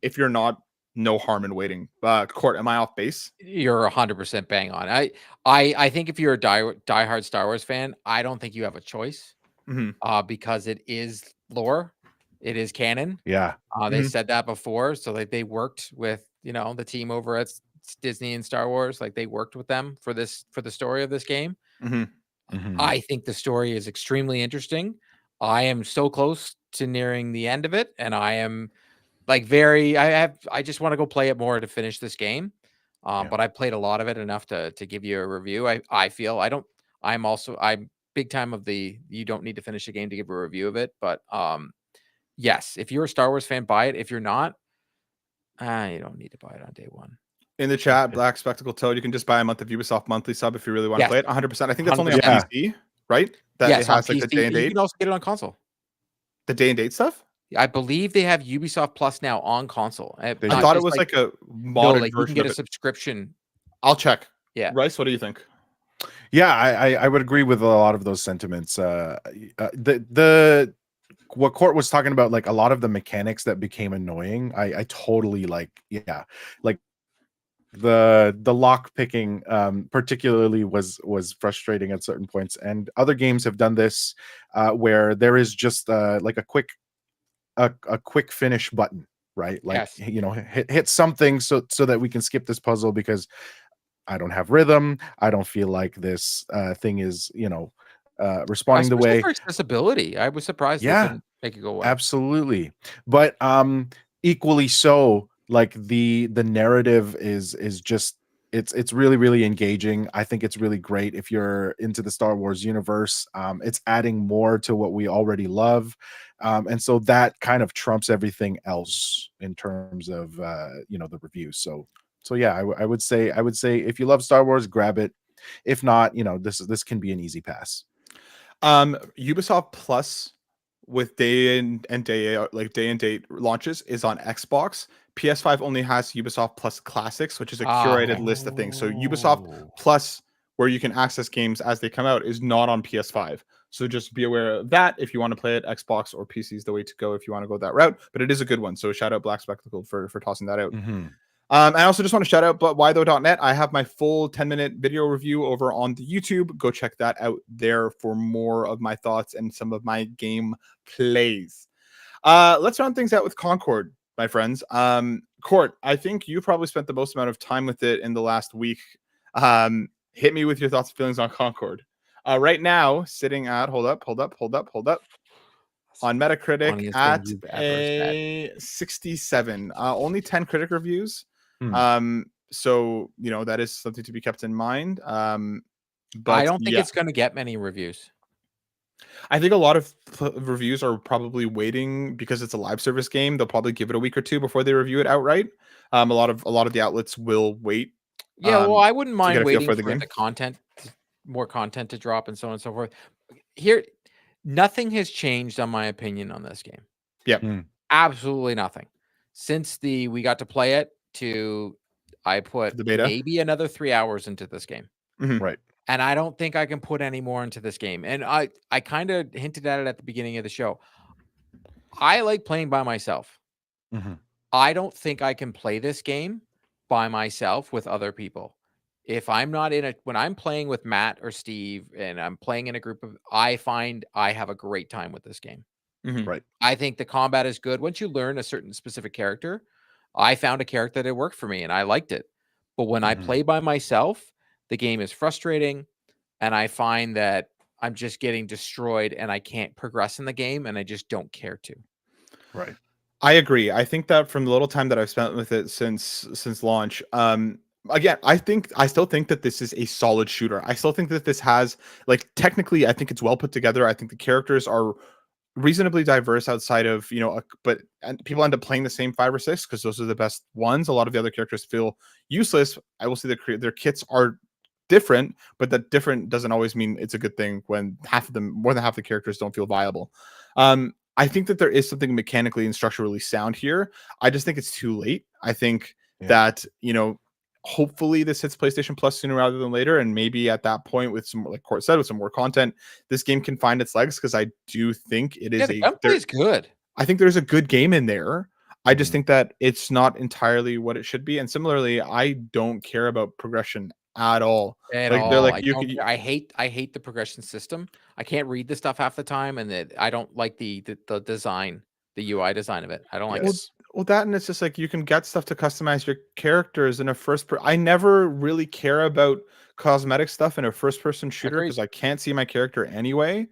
If you're not, no harm in waiting. Court, am I off base? You're 100% bang on. I think if you're a diehard Star Wars fan, I don't think you have a choice. Because it is lore, it is canon. Yeah. They said that before, so they worked with the team over at Disney and Star Wars. Like, they worked with them for the story of this game. I think the story is extremely interesting. I am so close to nearing the end of it, and I am like I just want to go play it more to finish this game. But I played a lot of it enough to give you a review. I feel I'm big time of you don't need to finish a game to give a review of it. But yes, if you're a Star Wars fan, buy it. If you're not, you don't need to buy it on day one. In the chat, Black Spectacle Toad, you can just buy a month of Ubisoft monthly sub if you really want to play it. 100%. I think that's only on PC, right? That yes, it has on like PC. the day and date. You can also get it on console. The day and date stuff? I believe they have Ubisoft Plus now on console. I thought it was like a modern version. You can get a subscription. I'll check. Yeah. Rice, what do you think? Yeah, I would agree with a lot of those sentiments. What Court was talking about, like a lot of the mechanics that became annoying, I totally like the lock picking particularly was frustrating at certain points, and other games have done this where there is just like a quick finish button, right? Like, hit something so that we can skip this puzzle because I don't have rhythm. I don't feel like this thing is responding the way. For accessibility, I was surprised they couldn't make it go away. Absolutely, but equally so, like the narrative is just it's really, really engaging. I think it's really great if you're into the Star Wars universe. It's adding more to what we already love, and so that kind of trumps everything else in terms of the reviews. So yeah, I would say if you love Star Wars, grab it. If not, this can be an easy pass. Ubisoft Plus with day and date launches is on Xbox. PS5 only has Ubisoft Plus Classics, which is a curated list of things. So Ubisoft Plus, where you can access games as they come out, is not on PS5. So just be aware of that. If you want to play it, Xbox or PC is the way to go if you want to go that route. But it is a good one. So shout out Black Spectacle for tossing that out. I also just want to shout out whythough.net. I have my full 10-minute video review over on the YouTube. Go check that out there for more of my thoughts and some of my game plays. Let's round things out with Concord, my friends. Court, I think you probably spent the most amount of time with it in the last week. Hit me with your thoughts and feelings on Concord. Right now, sitting at hold up. On Metacritic at a 67. Only 10 critic reviews. So that is something to be kept in mind. But I don't think it's going to get many reviews. I think a lot of reviews are probably waiting because it's a live service game. They'll probably give it a week or two before they review it outright. A lot of the outlets will wait. Yeah, well, I wouldn't mind waiting for the more content to drop and so on and so forth. Here, nothing has changed on my opinion on this game. Yeah, absolutely nothing. Since we got to play it I put the beta, maybe another 3 hours into this game. Right. And I don't think I can put any more into this game. And I kind of hinted at it at the beginning of the show. I like playing by myself. I don't think I can play this game by myself with other people. If I'm not when I'm playing with Matt or Steve and I'm playing in a group I find I have a great time with this game. Right. I think the combat is good. Once you learn a certain specific character, I found a character that worked for me and I liked it. But when I play by myself, the game is frustrating and I find that I'm just getting destroyed and I can't progress in the game and I just don't care to. Right. I agree. I think that from the little time that I've spent with it since launch, again, I still think that this is a solid shooter. I still think that this has, like, technically, I think it's well put together. I think the characters are reasonably diverse outside of, and people end up playing the same 5 or 6 because those are the best ones. A lot of the other characters feel useless. I will say their kits are different, but that different doesn't always mean it's a good thing when more than half the characters don't feel viable. I think that there is something mechanically and structurally sound here. I just think it's too late. I think that, hopefully this hits PlayStation Plus sooner rather than later. And maybe at that point, with some, like Court said, with some more content, this game can find its legs. Cause I do think it is the gunplay is good. I think there's a good game in there. I just think that it's not entirely what it should be. And similarly, I don't care about progression at all. At Like all. they're like, I hate the progression system. I can't read the stuff half the time, and I don't like the design, the UI design of it. I don't like it. Well, that, and it's just like you can get stuff to customize your characters in a I never really care about cosmetic stuff in a first-person shooter because I can't see my character anyway.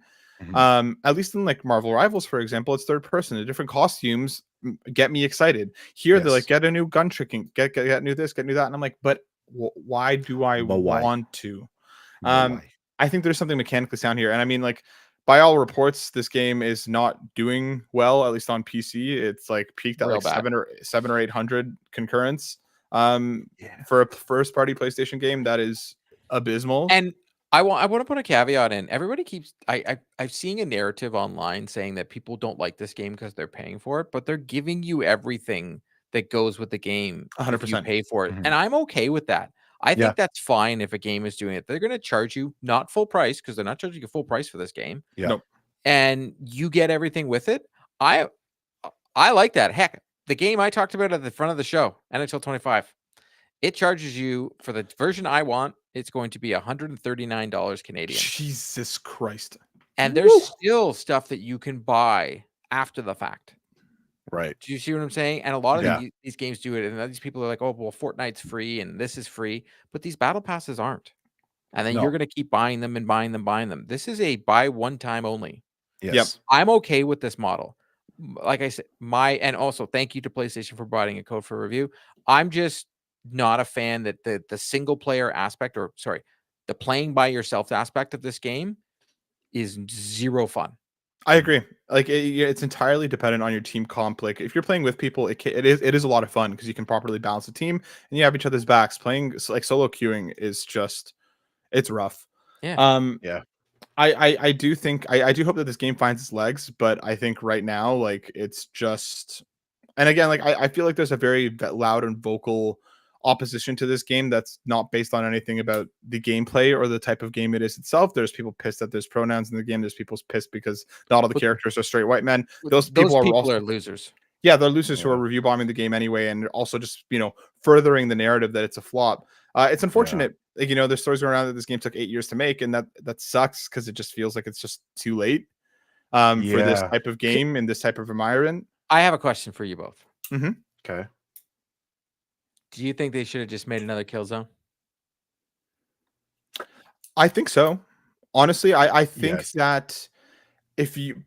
At least in like Marvel Rivals, for example, it's third person. The different costumes get me excited. Here, they're like, get a new gun tricking, get new this, get new that, and I'm like, but why do I want to? I think there's something mechanically sound here, and I mean, like, by all reports, this game is not doing well, at least on PC. It's like peaked at like 700 or 800 concurrence. For a first-party PlayStation game, that is abysmal. And I want to put a caveat in. Everybody keeps I'm seeing a narrative online saying that people don't like this game because they're paying for it, but they're giving you everything that goes with the game 100%. if you pay for it, and I'm okay with that. I think that's fine if a game is doing it. They're going to charge you not full price because they're not charging you full price for this game. Nope. And you get everything with it. I like that. Heck, the game I talked about at the front of the show, NHL 25, it charges you for the version I want. It's going to be $139 Canadian. Jesus Christ. And there's still stuff that you can buy after the fact. Right. Do you see what I'm saying? And a lot of these games do it. And these people are like, oh, well, Fortnite's free and this is free. But these battle passes aren't. And then you're going to keep buying them and buying them. This is a buy one time only. Yes. Yep. I'm okay with this model. Like I said, and also thank you to PlayStation for providing a code for review. I'm just not a fan that the single player aspect, the playing by yourself aspect of this game is zero fun. I agree. Like it's entirely dependent on your team comp. Like if you're playing with people, it is a lot of fun because you can properly balance the team and you have each other's backs. Playing like solo queuing is just, it's rough. Yeah. I do think I do hope that this game finds its legs, but I think right now, like it's just, and again, like I feel like there's a very loud and vocal opposition to this game that's not based on anything about the gameplay or the type of game it is itself. There's people pissed that there's pronouns in the game. There's people pissed because not all the characters are straight white men. Those people are losers. Yeah, they're losers who are review bombing the game anyway, and also just furthering the narrative that it's a flop. It's unfortunate. Like, there's stories going around that this game took 8 years to make, and that sucks because it just feels like it's just too late for this type of game in this type of environment. I have a question for you both. Okay. Do you think they should have just made another Killzone? I think so. Honestly, I think that if you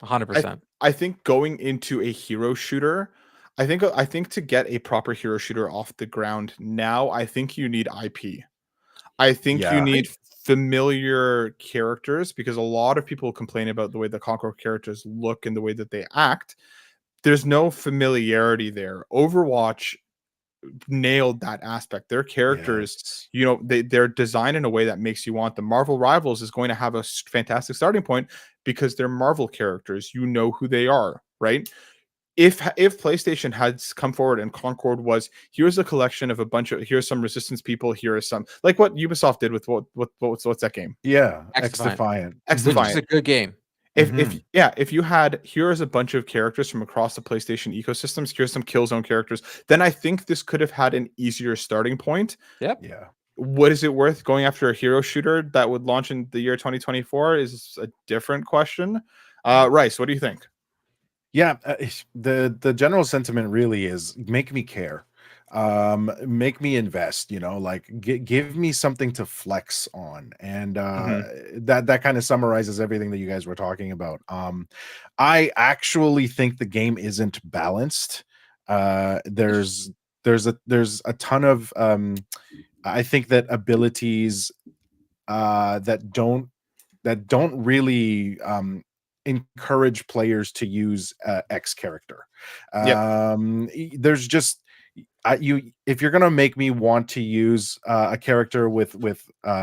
100%, I think going into a hero shooter, I think to get a proper hero shooter off the ground now, I think you need IP. I think you need familiar characters because a lot of people complain about the way the Concord characters look and the way that they act. There's no familiarity there. Overwatch nailed that aspect. Their characters, they're designed in a way that makes you want them. Marvel Rivals is going to have a fantastic starting point because they're Marvel characters. You know who they are, right? If PlayStation had come forward and Concord was, here's a collection of here's some Resistance people, here are some, like what Ubisoft did with what's that game? Yeah, X-Defiant. Which is a good game. If you had, here's a bunch of characters from across the PlayStation ecosystems, here's some Killzone characters, then I think this could have had an easier starting point. Yep. Yeah. What is it worth going after a hero shooter that would launch in the year 2024 is a different question. Rice, what do you think? Yeah, the general sentiment really is make me care. Make me invest, like give me something to flex on. And that kind of summarizes everything that you guys were talking about. I actually think the game isn't balanced. There's a ton of I think that abilities that don't really encourage players to use X character. Yep. There's just if you're gonna make me want to use a character with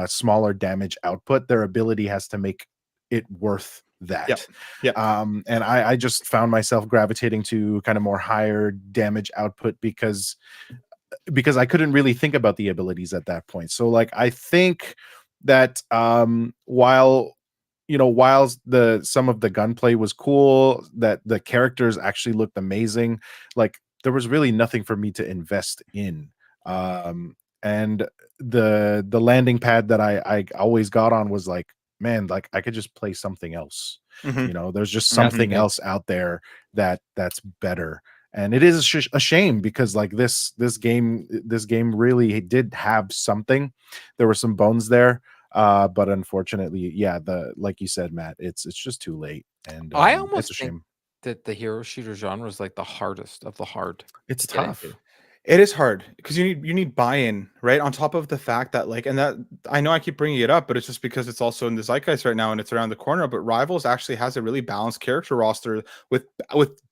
smaller damage output, their ability has to make it worth Yep. that. Yep. And I just found myself gravitating to kind of more higher damage output because I couldn't really think about the abilities at that point. So like I think that while some of the gunplay was cool, that the characters actually looked amazing, like there was really nothing for me to invest in. And the landing pad that I always got on was like, man, like I could just play something else. Mm-hmm. There's just Mm-hmm. something else out there that's better. And it is a shame because like this game really did have something. There were some bones there, but unfortunately, yeah, like you said, Matt, it's just too late, and I it's almost a think shame. that the hero shooter genre is like the hardest of the hard. It's to get tough. into. It is hard because you need buy-in, right? On top of the fact that like, and that I know I keep bringing it up, but it's just because it's also in the zeitgeist right now and it's around the corner. But Rivals actually has a really balanced character roster with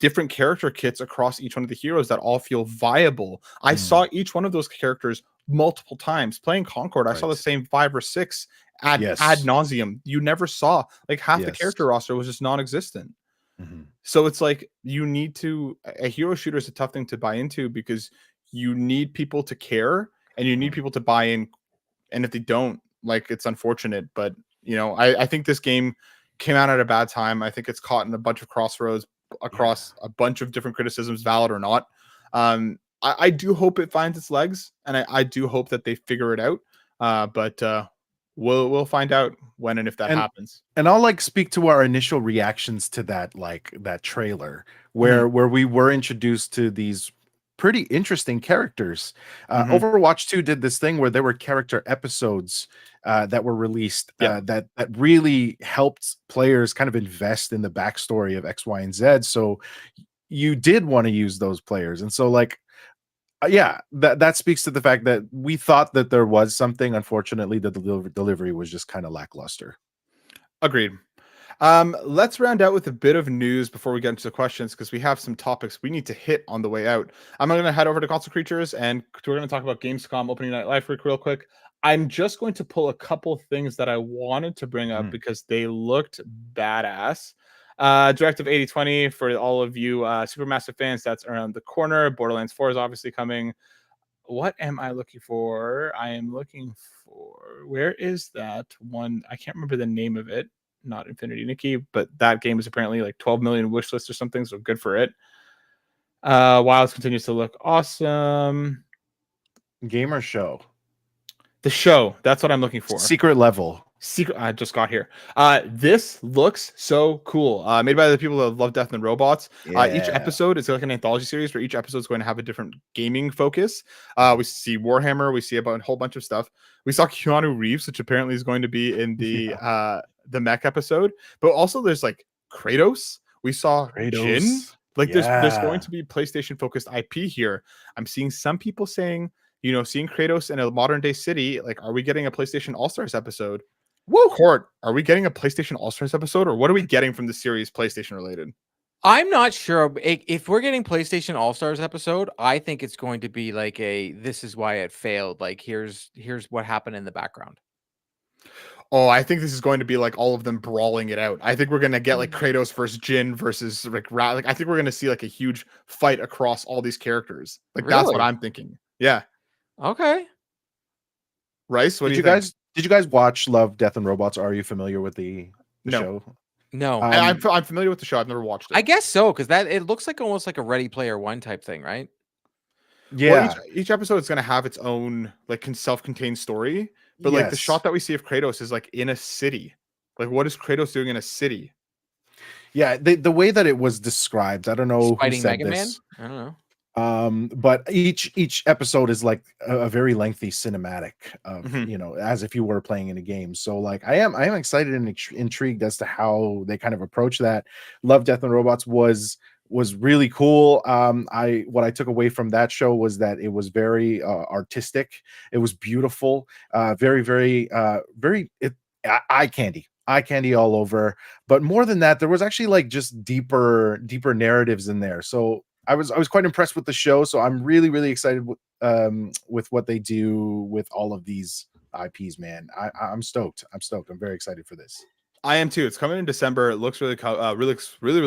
different character kits across each one of the heroes that all feel viable. I saw each one of those characters multiple times playing Concord. I saw the Right. same 5 or 6 ad Yes. nauseum. You never saw like half the Yes. character roster was just non-existent. Mhm. So it's like you need to a hero shooter is a tough thing to buy into because you need people to care and you need people to buy in. And if they don't, like it's unfortunate. But I think this game came out at a bad time. I think it's caught in a bunch of crossroads across a bunch of different criticisms, valid or not. I do hope it finds its legs, and I do hope that they figure it out. But we'll find out when and if that happens. And I'll like speak to our initial reactions to that trailer where we were introduced to these pretty interesting characters. Overwatch 2 did this thing where there were character episodes that were released that really helped players kind of invest in the backstory of X, Y, and Z. So you did want to use those players. And so like, yeah, that speaks to the fact that we thought that there was something. Unfortunately, the delivery was just kind of lackluster. Agreed. Let's round out with a bit of news before we get into the questions because we have some topics we need to hit on the way out. I'm going to head over to Console Creatures and we're going to talk about Gamescom opening night live real quick. I'm just going to pull a couple things that I wanted to bring up because they looked badass. Directive 8020 for all of you Supermassive fans, that's around the corner. Borderlands 4 is obviously coming. What am I looking for? I am looking for, where is that one? I can't remember the name of it. Not Infinity Nikki, but that game is apparently like 12 million wish list or something, so good for it. Wilds continues to look awesome. Gamer show. The show, that's what I'm looking for. Secret level. I just got here. This looks so cool. Made by the people that love Death and Robots. Each episode is like an anthology series where each episode is going to have a different gaming focus. We see Warhammer. We see about a whole bunch of stuff. We saw Keanu Reeves, which apparently is going to be in the mech episode. But also there's like Kratos. We saw Jin. Like there's going to be PlayStation focused IP here. I'm seeing some people saying, seeing Kratos in a modern day city, like, are we getting a PlayStation All-Stars episode? Whoa, Court, are we getting a PlayStation All-Stars episode, or what are we getting from the series PlayStation related? I'm not sure. If we're getting PlayStation All-Stars episode, I think it's going to be like this is why it failed. Like here's what happened in the background. Oh, I think this is going to be like all of them brawling it out. I think we're going to get like Kratos versus Jin versus like I think we're going to see like a huge fight across all these characters. Like really? That's what I'm thinking. Yeah. Okay. Rice, what did do you think? Guys? Did you guys watch Love, Death, and Robots? Are you familiar with the show? No, I'm familiar with the show. I've never watched it. I guess so, because it looks like almost like a Ready Player One type thing, right? Yeah. Well, each episode is going to have its own like self-contained story, but like the shot that we see of Kratos is like in a city. Like, what is Kratos doing in a city? Yeah, the way that it was described, I don't know who said Mega this. Man? I don't know. But each episode is like a very lengthy cinematic of as if you were playing in a game. So like I am excited and intrigued as to how they kind of approach that. Love, Death, and Robots was really cool. What I took away from that show was that it was very artistic. It was beautiful, very eye candy. eye candy all over. But more than that, there was actually like just deeper narratives in there. So I was quite impressed with the show. So I'm really, really excited with what they do with all of these IPs, man. I'm stoked. I'm very excited for this. I am too. It's coming in December. It looks really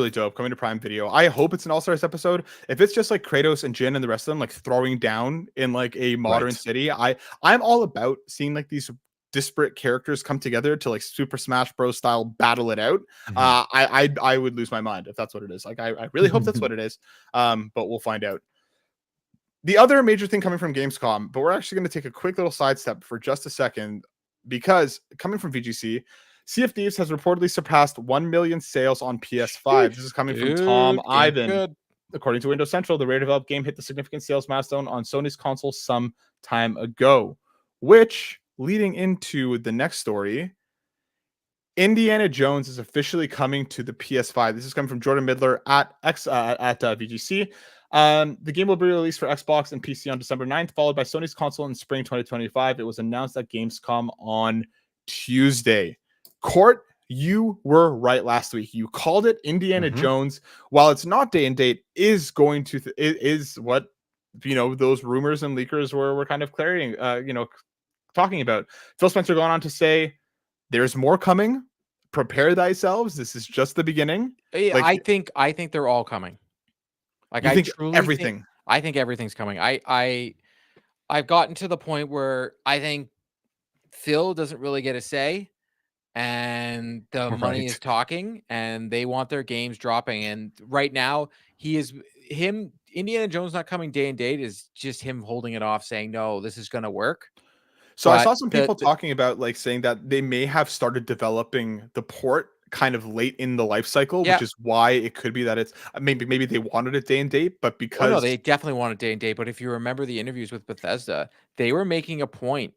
dope. Coming to Prime Video. I hope it's an All-Stars episode. If it's just like Kratos and Jin and the rest of them like throwing down in like a modern city, I'm all about seeing like these disparate characters come together to like Super Smash Bros. Style battle it out. I would lose my mind if that's what it is. Like I really hope that's what it is. But we'll find out. The other major thing coming from Gamescom, but we're actually going to take a quick little sidestep for just a second, because coming from VGC, Sea of Thieves has reportedly surpassed 1 million sales on PS5. This is coming from Tom Ivan. Good. According to Windows Central, the rare developed game hit the significant sales milestone on Sony's console some time ago, which, leading into the next story, Indiana Jones is officially coming to the PS5. This is coming from Jordan Midler at VGC. The game will be released for Xbox and PC on December 9th, followed by Sony's console in spring 2025. It was announced at Gamescom on Tuesday. Court, you were right last week. You called it. Indiana Jones, while it's not day and date, is going to is what those rumors and leakers were kind of clarifying, talking about. Phil Spencer going on to say, "There's more coming. Prepare thyself. This is just the beginning." I think they're all coming. Like, I think truly everything. I think everything's coming. I've gotten to the point where I think Phil doesn't really get a say, and the money is talking, and they want their games dropping. And right now, Indiana Jones not coming day and date is just him holding it off, saying, no, this is going to work. So I saw some people talking about like saying that they may have started developing the port kind of late in the life cycle, which is why it could be that it's maybe they wanted it day and date, but because no, they definitely wanted day and date. But if you remember the interviews with Bethesda, they were making a point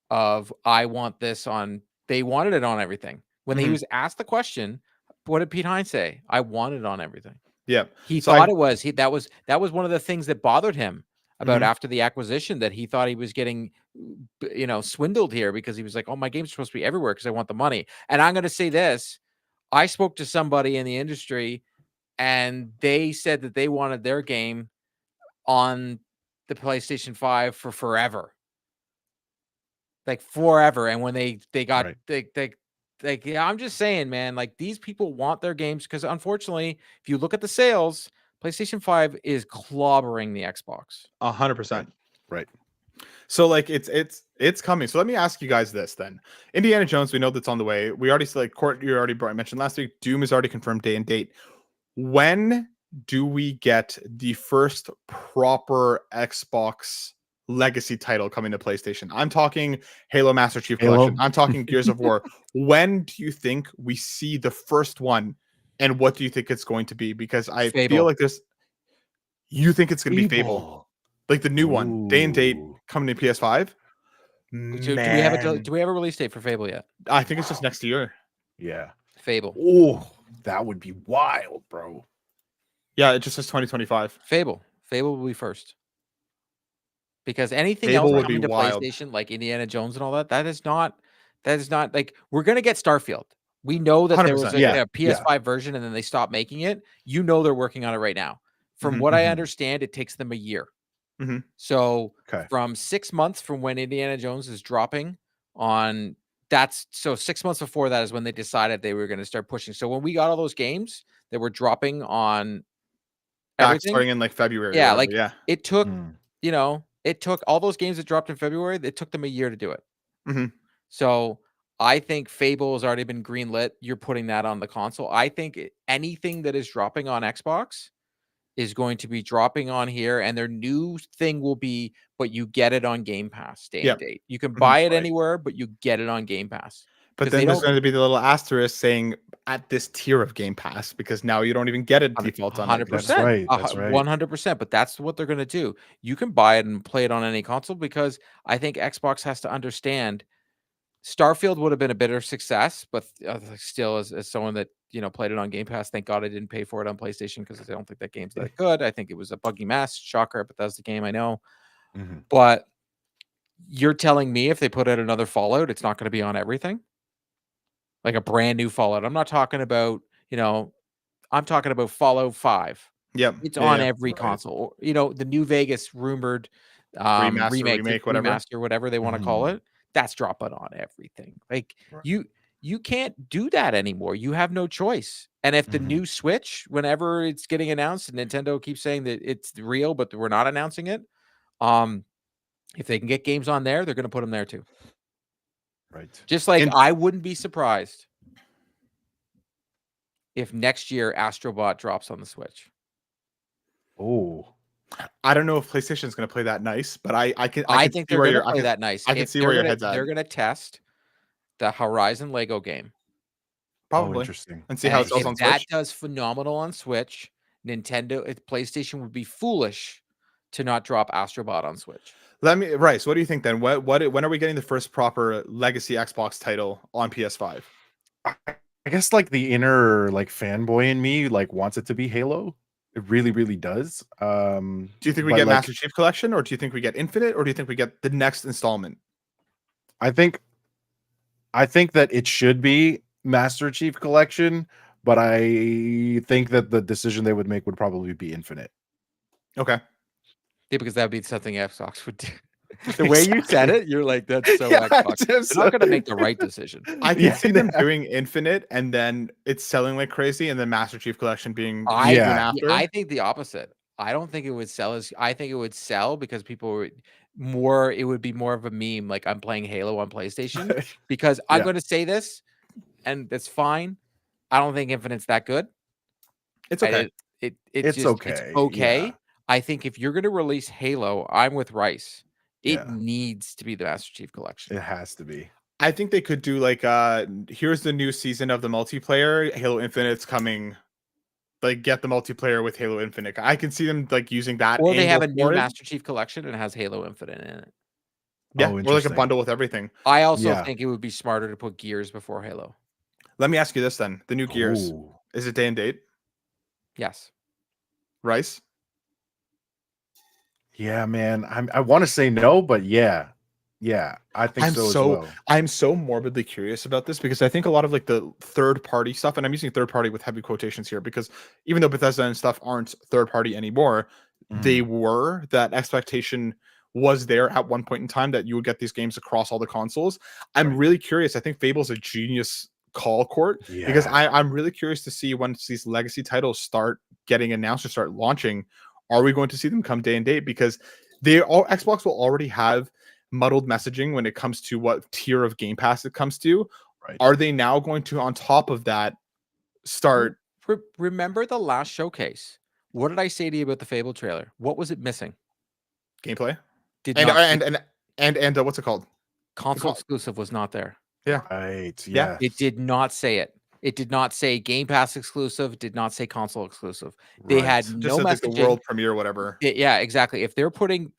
of, I want this on. They wanted it on everything. When he was asked the question, what did Pete Hines say? I want it on everything. Yeah, he thought it was that was one of the things that bothered him about after the acquisition, that he thought he was getting swindled here, because he was like, oh, my game's supposed to be everywhere because I want the money. And I'm going to say this. I spoke to somebody in the industry, and they said that they wanted their game on the PlayStation 5 for forever. Like forever. And when they got I'm just saying, man, like, these people want their games, because unfortunately, if you look at the sales, PlayStation 5 is clobbering the Xbox. 100%. Right. So like it's coming. So let me ask you guys this then. Indiana Jones, we know that's on the way. We already said, like, Court, you already mentioned last week, Doom is already confirmed day and date. When do we get the first proper Xbox legacy title coming to PlayStation? I'm talking Halo Master Chief Collection. I'm talking Gears of War. When do you think we see the first one, and what do you think it's going to be? Because I feel like you think it's going to be Fable. Like the new one, day and date, coming to PS5. Do we have a release date for Fable yet? I think it's just next year. Yeah. Fable. Oh, that would be wild, bro. Yeah, it just says 2025. Fable will be first. Because anything else coming to PlayStation, like Indiana Jones and all that, that is not like, we're gonna get Starfield. We know that there was a PS5 version, and then they stopped making it. They're working on it right now. From what I understand, it takes them a year. So from 6 months from when Indiana Jones is dropping on, 6 months before that is when they decided they were going to start pushing. So when we got all those games that were dropping on everything, starting in like February. It took, it took all those games that dropped in February. It took them a year to do it. So I think Fable has already been greenlit. You're putting that on the console. I think anything that is dropping on Xbox is going to be dropping on here, and their new thing will be, but you get it on Game Pass day and date. You can buy it anywhere, but you get it on Game Pass. But then there's going to be the little asterisk saying at this tier of Game Pass, because now you don't even get it default on 100%. That's right. 100%. But that's what they're going to do. You can buy it and play it on any console, because I think Xbox has to understand Starfield would have been a better success, but still, as someone that played it on Game Pass, thank God I didn't pay for it on PlayStation, because I don't think that game's that good. I think it was a buggy mess. Shocker, but that's the game, I know. But you're telling me if they put out another Fallout, it's not going to be on everything? like a brand new Fallout. I'm not talking about, I'm talking about Fallout 5. Yep. It's Yeah, on yeah. every Right. console. The New Vegas rumored Remake, whatever. remaster, whatever they want to call Mhm. it. That's dropping on everything. Like Right. you can't do that anymore. You have no choice. And if the Mhm. new Switch, whenever it's getting announced, and Nintendo keeps saying that it's real, but we're not announcing it, if they can get games on there, they're going to put them there too. Right. Just like And- I wouldn't be surprised if next year Astrobot drops on the Switch. Oh. I don't know if PlayStation is going to play that nice, but I can I see think they're where going to you're. play that nice. I can If see where your they're head's at. going to test the Horizon Lego game. Probably. Oh, interesting. And see how And it sells if on that Switch. does phenomenal on Switch, PlayStation would be foolish to not drop Astrobot on Switch. Rice, what do you think then? When are we getting the first proper legacy Xbox title on PS5? I guess like the inner like fanboy in me like wants it to be Halo. It really, really does. Do you think we but, get like, Master Chief Collection, or do you think we get Infinite, or do you think we get the next installment? I think that it should be Master Chief Collection, but I think that the decision they would make would probably be Infinite. Okay. Yeah, because that would be something Xbox would do. The way you said Exactly. it, you're like, that's so Yeah, Xbox. just- They're not going to make the right decision. I can Yeah, see them doing Infinite, and then it's selling like crazy, and then Master Chief Collection being I even Yeah. after. I think the opposite. I don't think it would sell as I think it would sell because people were it would be more of a meme like I'm playing Halo on PlayStation because I'm Yeah. going to say this and that's fine. I don't think Infinite's that good. It's And okay. It's It's just okay, it's okay. yeah. I think if you're going to release Halo, I'm with Rice. It Yeah. needs to be the Master Chief Collection. It has to be. I think they could do like here's the new season of the multiplayer. Halo Infinite's coming. Like get the multiplayer with Halo Infinite. I can see them like using that. Or they have a angle new for it. Master Chief Collection and it has Halo Infinite in it. Yeah, Oh, or like a interesting. bundle with everything. I also Yeah. think it would be smarter to put Gears before Halo. Let me ask you this then: the new Gears, Ooh. is it day and date? Yes. Rice? Yeah, man. I want to say no, but yeah. Yeah, I think I'm so as so well. I'm so morbidly curious about this because I think a lot of like the third party stuff, and I'm using third party with heavy quotations here because even though Bethesda and stuff aren't third party anymore, they were. That expectation was there at one point in time that you would get these games across all the consoles. I'm Right. really curious. I think Fable's a genius call court because Yeah. I'm really curious to see once these legacy titles start getting announced or start launching, are we going to see them come day and date? Because Xbox will already have muddled messaging when it comes to what tier of Game Pass it comes to. Right. Are they now going to, on top of that, start Remember the last showcase? What did I say to you about the Fable trailer? What was it missing? gameplay? Did And not what's it called? console exclusive was not there. Yeah. Right. Yeah. Yeah. It did not say it. It did not say Game Pass exclusive. Did not say console exclusive. They had Right. no Just said, like the messaging. world premiere, whatever. Yeah, exactly. If they're putting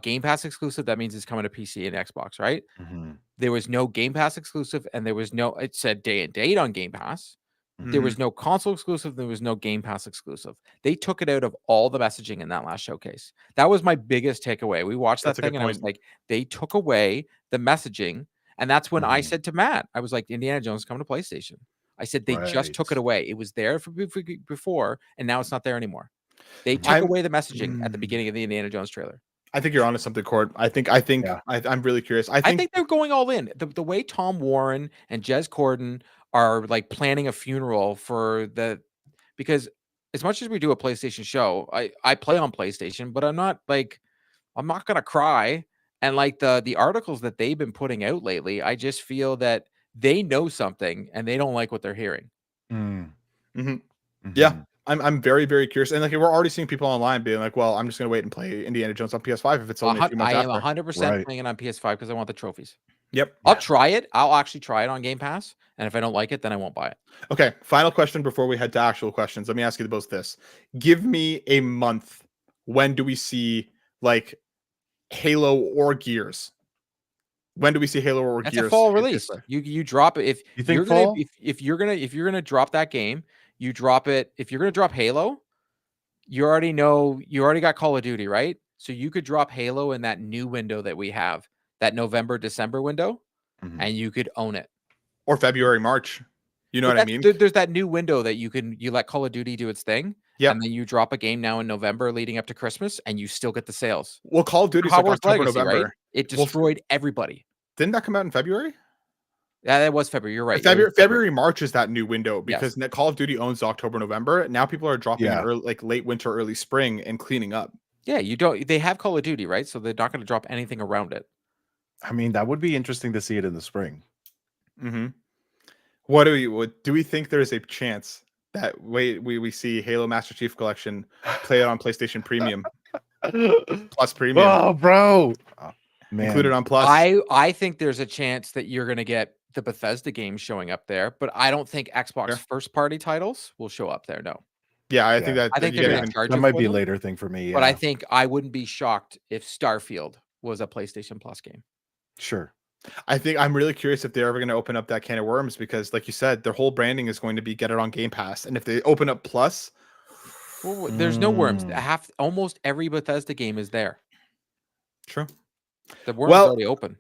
Game Pass exclusive, that means it's coming to PC and Xbox, right? Mhm. There was no Game Pass exclusive, and there was no. It said day and date on Game Pass. Mm-hmm. There was no console exclusive. There was no Game Pass exclusive. They took it out of all the messaging in that last showcase. That was my biggest takeaway. We watched That's that a good thing, and I was point. like, they took away the messaging, and that's when I Mhm. said to Matt, I was like, Indiana Jones is coming to PlayStation. I said they just took it Right. away. It was there before, and now it's not there anymore. They took I'm- away the messaging at the beginning of the Indiana Jones trailer. I think you're onto something, Cord. I think Yeah. I'm really curious. I think they're going all in. The way Tom Warren and Jez Corden are like planning a funeral for because as much as we do a PlayStation show, I play on PlayStation, but I'm not gonna cry. And like the articles that they've been putting out lately, I just feel that they know something and they don't like what they're hearing. Mm. Mhm. Mhm. Yeah. I'm very, very curious. And like we're already seeing people online being like, well, I'm just gonna wait and play Indiana Jones on PS5 if it's only a few months I am after. 100% Right. playing it on PS5 because I want the trophies. Yep. I'll try it. I'll actually try it on Game Pass, and if I don't like it, then I won't buy it. Okay. Final question before we head to actual questions. Let me ask you both this. Give me a month. When do we see like Halo or Gears? When do we see Halo or That's Gears? a fall hit release. display? You drop it if You think you're gonna fall? if you're gonna drop that game, you drop it. If you're gonna drop Halo, you already got Call of Duty, right? So you could drop Halo in that new window that we have, that November December window, Mhm. and you could own it. Or February, March. You know But what I mean? there's that new window that you let Call of Duty do its thing, Yep. and then you drop a game now in November leading up to Christmas, and you still get the sales. Well, Call of Duty's like Hogwarts October, Legacy, right? November. It Well, destroyed everybody. didn't that come out in February? Yeah, that was February. You're right. It was February, March is that new window because Yes. Call of Duty owns October, November. Now people are dropping in Yeah. early, like late winter, early spring, and cleaning up. Yeah, you don't. They have Call of Duty, right? So they're not going to drop anything around it. I mean, that would be interesting to see it in the spring. Mm-hmm. Do we think there's a chance that we see Halo Master Chief Collection play it on PlayStation Premium Plus Premium Oh, bro. Oh, man. included on Plus? I think there's a chance that you're going to get the Bethesda games showing up there, but I don't think Xbox Sure. first party titles will show up there. No. Yeah, I Yeah. think that I think you they're get going to even- charge That you might for be a them, later thing for me. but I Yeah. think I wouldn't be shocked if Starfield was a PlayStation Plus game. Sure. I think I'm really curious if they're ever going to open up that can of worms because, like you said, their whole branding is going to be get it on Game Pass, and if they open up Plus, Well, there's no worms. Mm. Almost every Bethesda game is there. true. The worms Well, already open.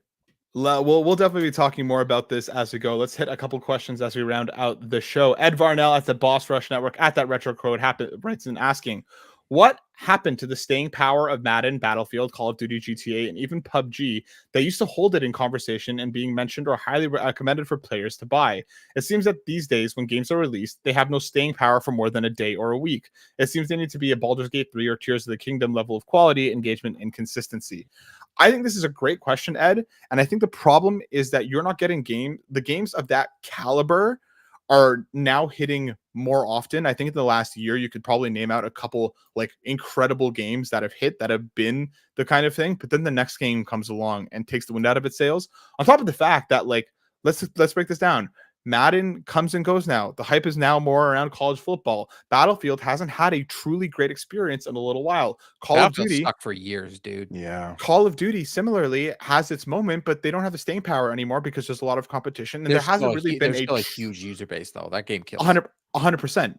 We'll definitely be talking more about this as we go. Let's hit a couple questions as we round out the show. Ed Varnell at the Boss Rush Network at that retro code writes in asking, what happened to the staying power of Madden, Battlefield, Call of Duty, GTA, and even PUBG that used to hold it in conversation and being mentioned or highly recommended for players to buy? It seems that these days, when games are released, they have no staying power for more than a day or a week. It seems they need to be a Baldur's Gate 3 or Tears of the Kingdom level of quality, engagement, and consistency. I think this is a great question, Ed, and I think the problem is that you're not getting the games of that caliber are now hitting more often. I think in the last year, you could probably name out a couple like incredible games that have hit that have been the kind of thing, but then the next game comes along and takes the wind out of its sails. On top of the fact that, like, let's break this down. Madden comes and goes now. The hype is now more around college football. Battlefield hasn't had a truly great experience in a little while. Call of Battlefield Duty sucked for years, dude. Yeah. Call of Duty similarly has its moment, but they don't have the staying power anymore because there's a lot of competition, and there hasn't really been there's still a huge user base though. That game kills. 100%.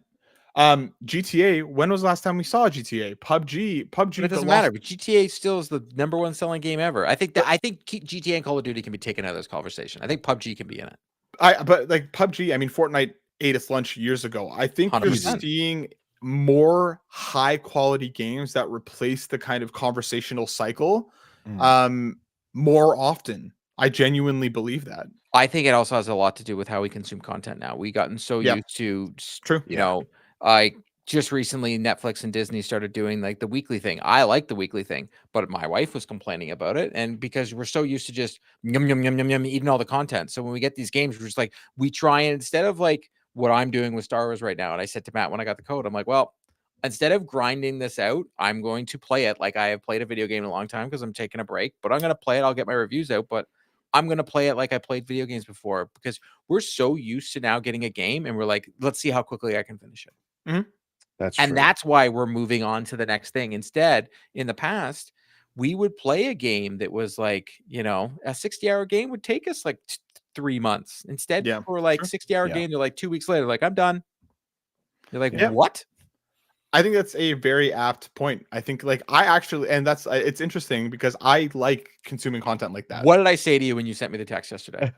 GTA. When was the last time we saw GTA? PUBG. But it doesn't matter. But GTA still is the #1 selling game ever. I think GTA and Call of Duty can be taken out of this conversation. I think PUBG can be in it. But like PUBG, I mean, Fortnite ate its lunch years ago. I think you're 100%. seeing more high quality games that replace the kind of conversational cycle more often. I genuinely believe that. I think it also has a lot to do with how we consume content now. We've gotten so used to, True. you know, I just recently Netflix and Disney started doing like the weekly thing. I like the weekly thing, but my wife was complaining about it. And because we're so used to just yum, yum, yum, yum, yum, eating all the content. So when we get these games, we're just like, we try and instead of like what I'm doing with Star Wars right now. And I said to Matt when I got the code, I'm like, well, instead of grinding this out, I'm going to play it like I have played a video game in a long time because I'm taking a break, but I'm going to play it. I'll get my reviews out, but I'm going to play it like I played video games before because we're so used to now getting a game and we're like, let's see how quickly I can finish it. Mm-hmm. That's true. And that's why we're moving on to the next thing. Instead, in the past, we would play a game that was like, you know, a 60-hour game would take us like 3 months. Instead, for like 60-hour game, they're like 2 weeks later, like, I'm done. You're like, what? I think that's a very apt point. I think like I actually, and that's it's interesting because I like consuming content like that. What did I say to you when you sent me the text yesterday?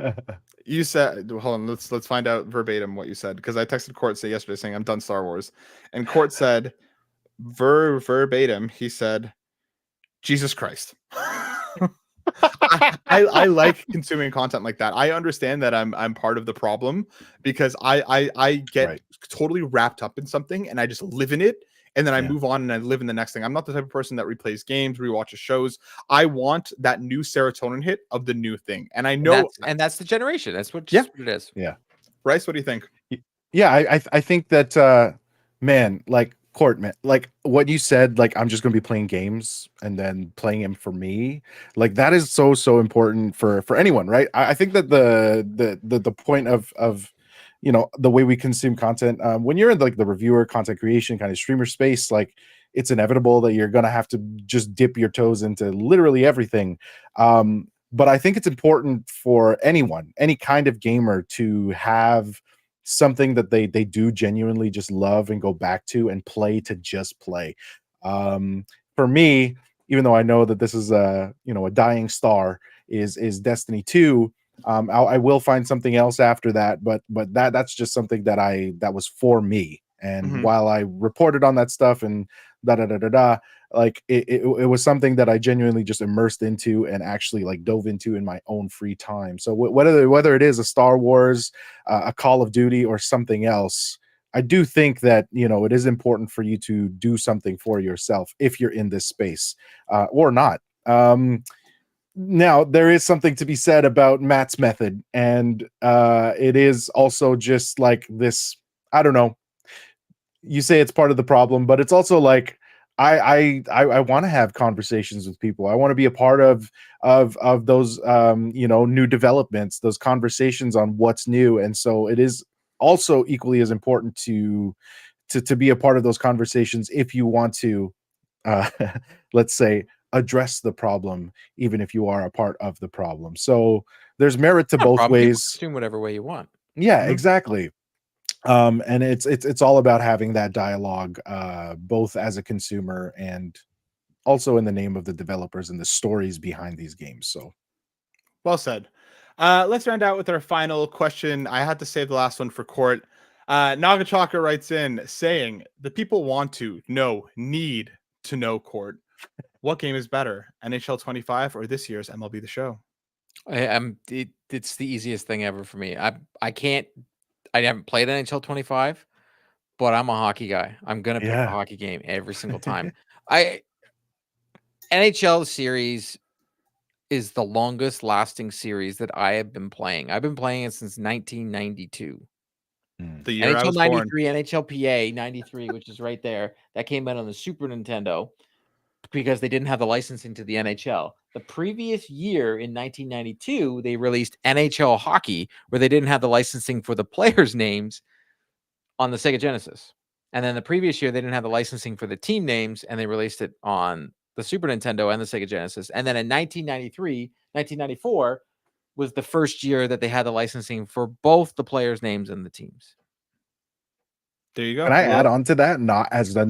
You said, hold on, let's find out verbatim what you said because I texted Court yesterday saying I'm done Star Wars, and Court said verbatim he said, Jesus Christ. I like consuming content like that. I understand that I'm part of the problem because I get totally wrapped up in something and I just live in it and then I move on and I live in the next thing. I'm not the type of person that replays games, rewatches shows. I want that new serotonin hit of the new thing. And I know that's the generation. That's what it is. Yeah. Bryce, what do you think? Yeah, I think that man, like Court, man, like what you said, like I'm just gonna be playing games and then playing them for me, like that is so important for anyone, right? I think that the point of you know the way we consume content when you're in like the reviewer content creation kind of streamer space, like it's inevitable that you're gonna have to just dip your toes into literally everything. But I think it's important for anyone, any kind of gamer, to have something that they do genuinely just love and go back to and play to just play. For me, even though I know that this is a dying star, is Destiny 2. I will find something else after that, but that's just something that was for me. And Mhm. while I reported on that stuff and da da da da da, like it was something that I genuinely just immersed into and actually like dove into in my own free time. So whether it is a Star Wars, a Call of Duty, or something else, I do think that it is important for you to do something for yourself if you're in this space or not. Now, there is something to be said about Matt's method, and it is also just like this. I don't know. You say it's part of the problem, but it's also like I want to have conversations with people. I want to be a part of those new developments, those conversations on what's new, and so it is also equally as important to be a part of those conversations if you want to uh, let's say address the problem, even if you are a part of the problem. So there's merit to Not a both problem. People ways. consume whatever way you want. Yeah, Mhm. exactly. And it's all about having that dialogue, both as a consumer and also in the name of the developers and the stories behind these games. So Well said. Let's round out with our final question. I had to save the last one for Court. Nagachaka writes in saying, the people want to know, need to know, Court. What game is better, NHL 25 or this year's MLB The Show? It's the easiest thing ever for me. I haven't played NHL 25, but I'm a hockey guy. I'm gonna pick the yeah, hockey game every single time. I NHL series is the longest lasting series that I have been playing. I've been playing it since 1992. Mm. The year I NHL was born. 93, NHL PA 93, which is right there. That came out on the Super Nintendo because they didn't have the licensing to the NHL. The previous year in 1992, they released NHL Hockey, where they didn't have the licensing for the players' names on the Sega Genesis. And then the previous year, they didn't have the licensing for the team names, and they released it on the Super Nintendo and the Sega Genesis. And then in 1993, 1994 was the first year that they had the licensing for both the players' names and the teams. There you go. Can I add Well, on to that? Not as a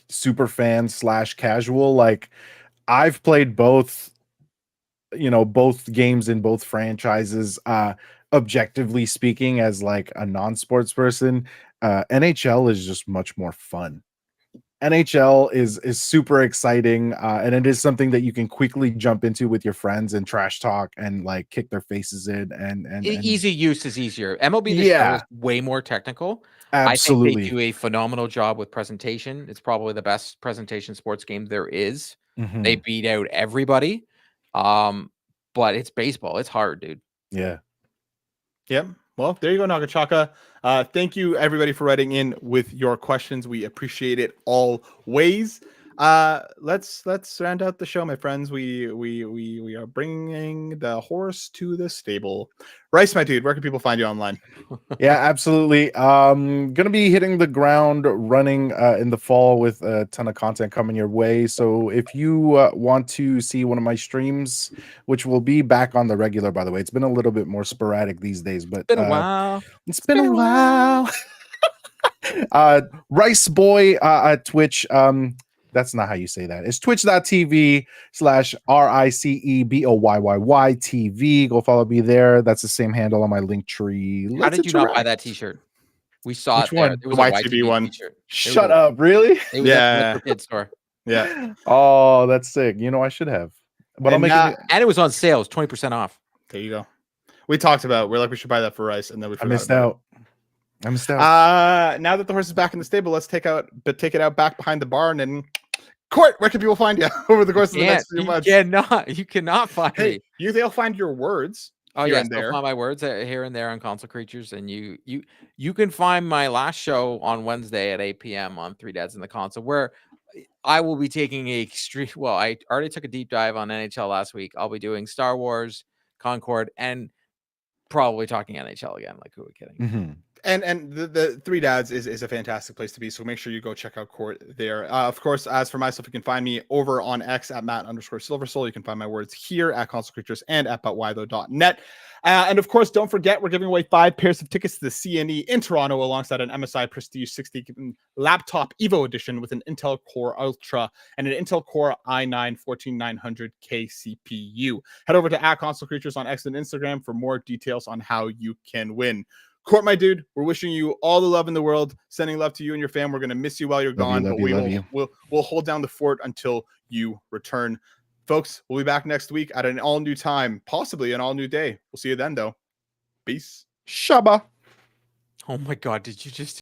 super fan / casual. Like I've played both games in both franchises. Objectively speaking, as like a non-sports person, NHL is just much more fun. NHL is super exciting, and it is something that you can quickly jump into with your friends and trash talk and like kick their faces in and Easy use is easier. MLB The Show is yeah, way more technical. I think they absolutely. do a phenomenal job with presentation. It's probably the best presentation sports game there is. They Mhm. beat out everybody. Um, but it's baseball. It's hard, dude. Yeah. yep. Well, there you go, Nagachaka. Thank you, everybody, for writing in with your questions. We appreciate it always. Let's round out the show, my friends. We are bringing the horse to the stable. Rice, my dude, where can people find you online? Yeah, absolutely. Gonna be hitting the ground running in the fall with a ton of content coming your way. So if you want to see one of my streams, which will be back on the regular, by the way, it's been a little bit more sporadic these days, but Been a while. it's been a while. Rice Boy at Twitch. That's not how you say that. It's twitch.tv/RICEBOYYY TV. Go follow me there. That's the same handle on my link tree. How Let's did you not buy interact. that t-shirt? We saw Which it there. one? It The was a YTV YTV one. t-shirt. Shut up, really? It was at the Yeah. Retro Kid store. Yeah. Oh, that's sick. I should have. But I'll And make it. And it was on sale. It was 20% off. There you go. We talked about we're like we should buy that for Rice, and then we I forgot missed about it. out. I missed out. Now that the horse is back in the stable, let's take it out back behind the barn. And Court, where can people find you over the course of the next few months? You cannot find Hey, me. they'll find your words. Oh here yes, and they'll there. find my words here and there on Console Creatures, and you can find my last show on Wednesday at 8 p.m. on Three Dads in the Console, where I will be taking a extreme. Well, I already took a deep dive on NHL last week. I'll be doing Star Wars, Concord, and probably talking NHL again. Like, who are we kidding? Mhm. And the Three Dads is a fantastic place to be. So make sure you go check out Court there. Of course, as for myself, you can find me over on X at Matt_Silversoul. You can find my words here at Console Creatures and at butwytho.net. And of course, don't forget, we're giving away 5 pairs of tickets to the CNE in Toronto alongside an MSI Prestige 60 laptop Evo edition with an Intel Core Ultra and an Intel Core i9-14900K CPU. Head over to @ConsoleCreatures on X and Instagram for more details on how you can win. Court, my dude, we're wishing you all the love in the world, sending love to you and your fam. We're going to miss you while you're gone, but we'll hold down the fort until you return. Folks, we'll be back next week at an all-new time, possibly an all-new day. We'll see you then, though. Peace. Shaba. Oh my God, did you just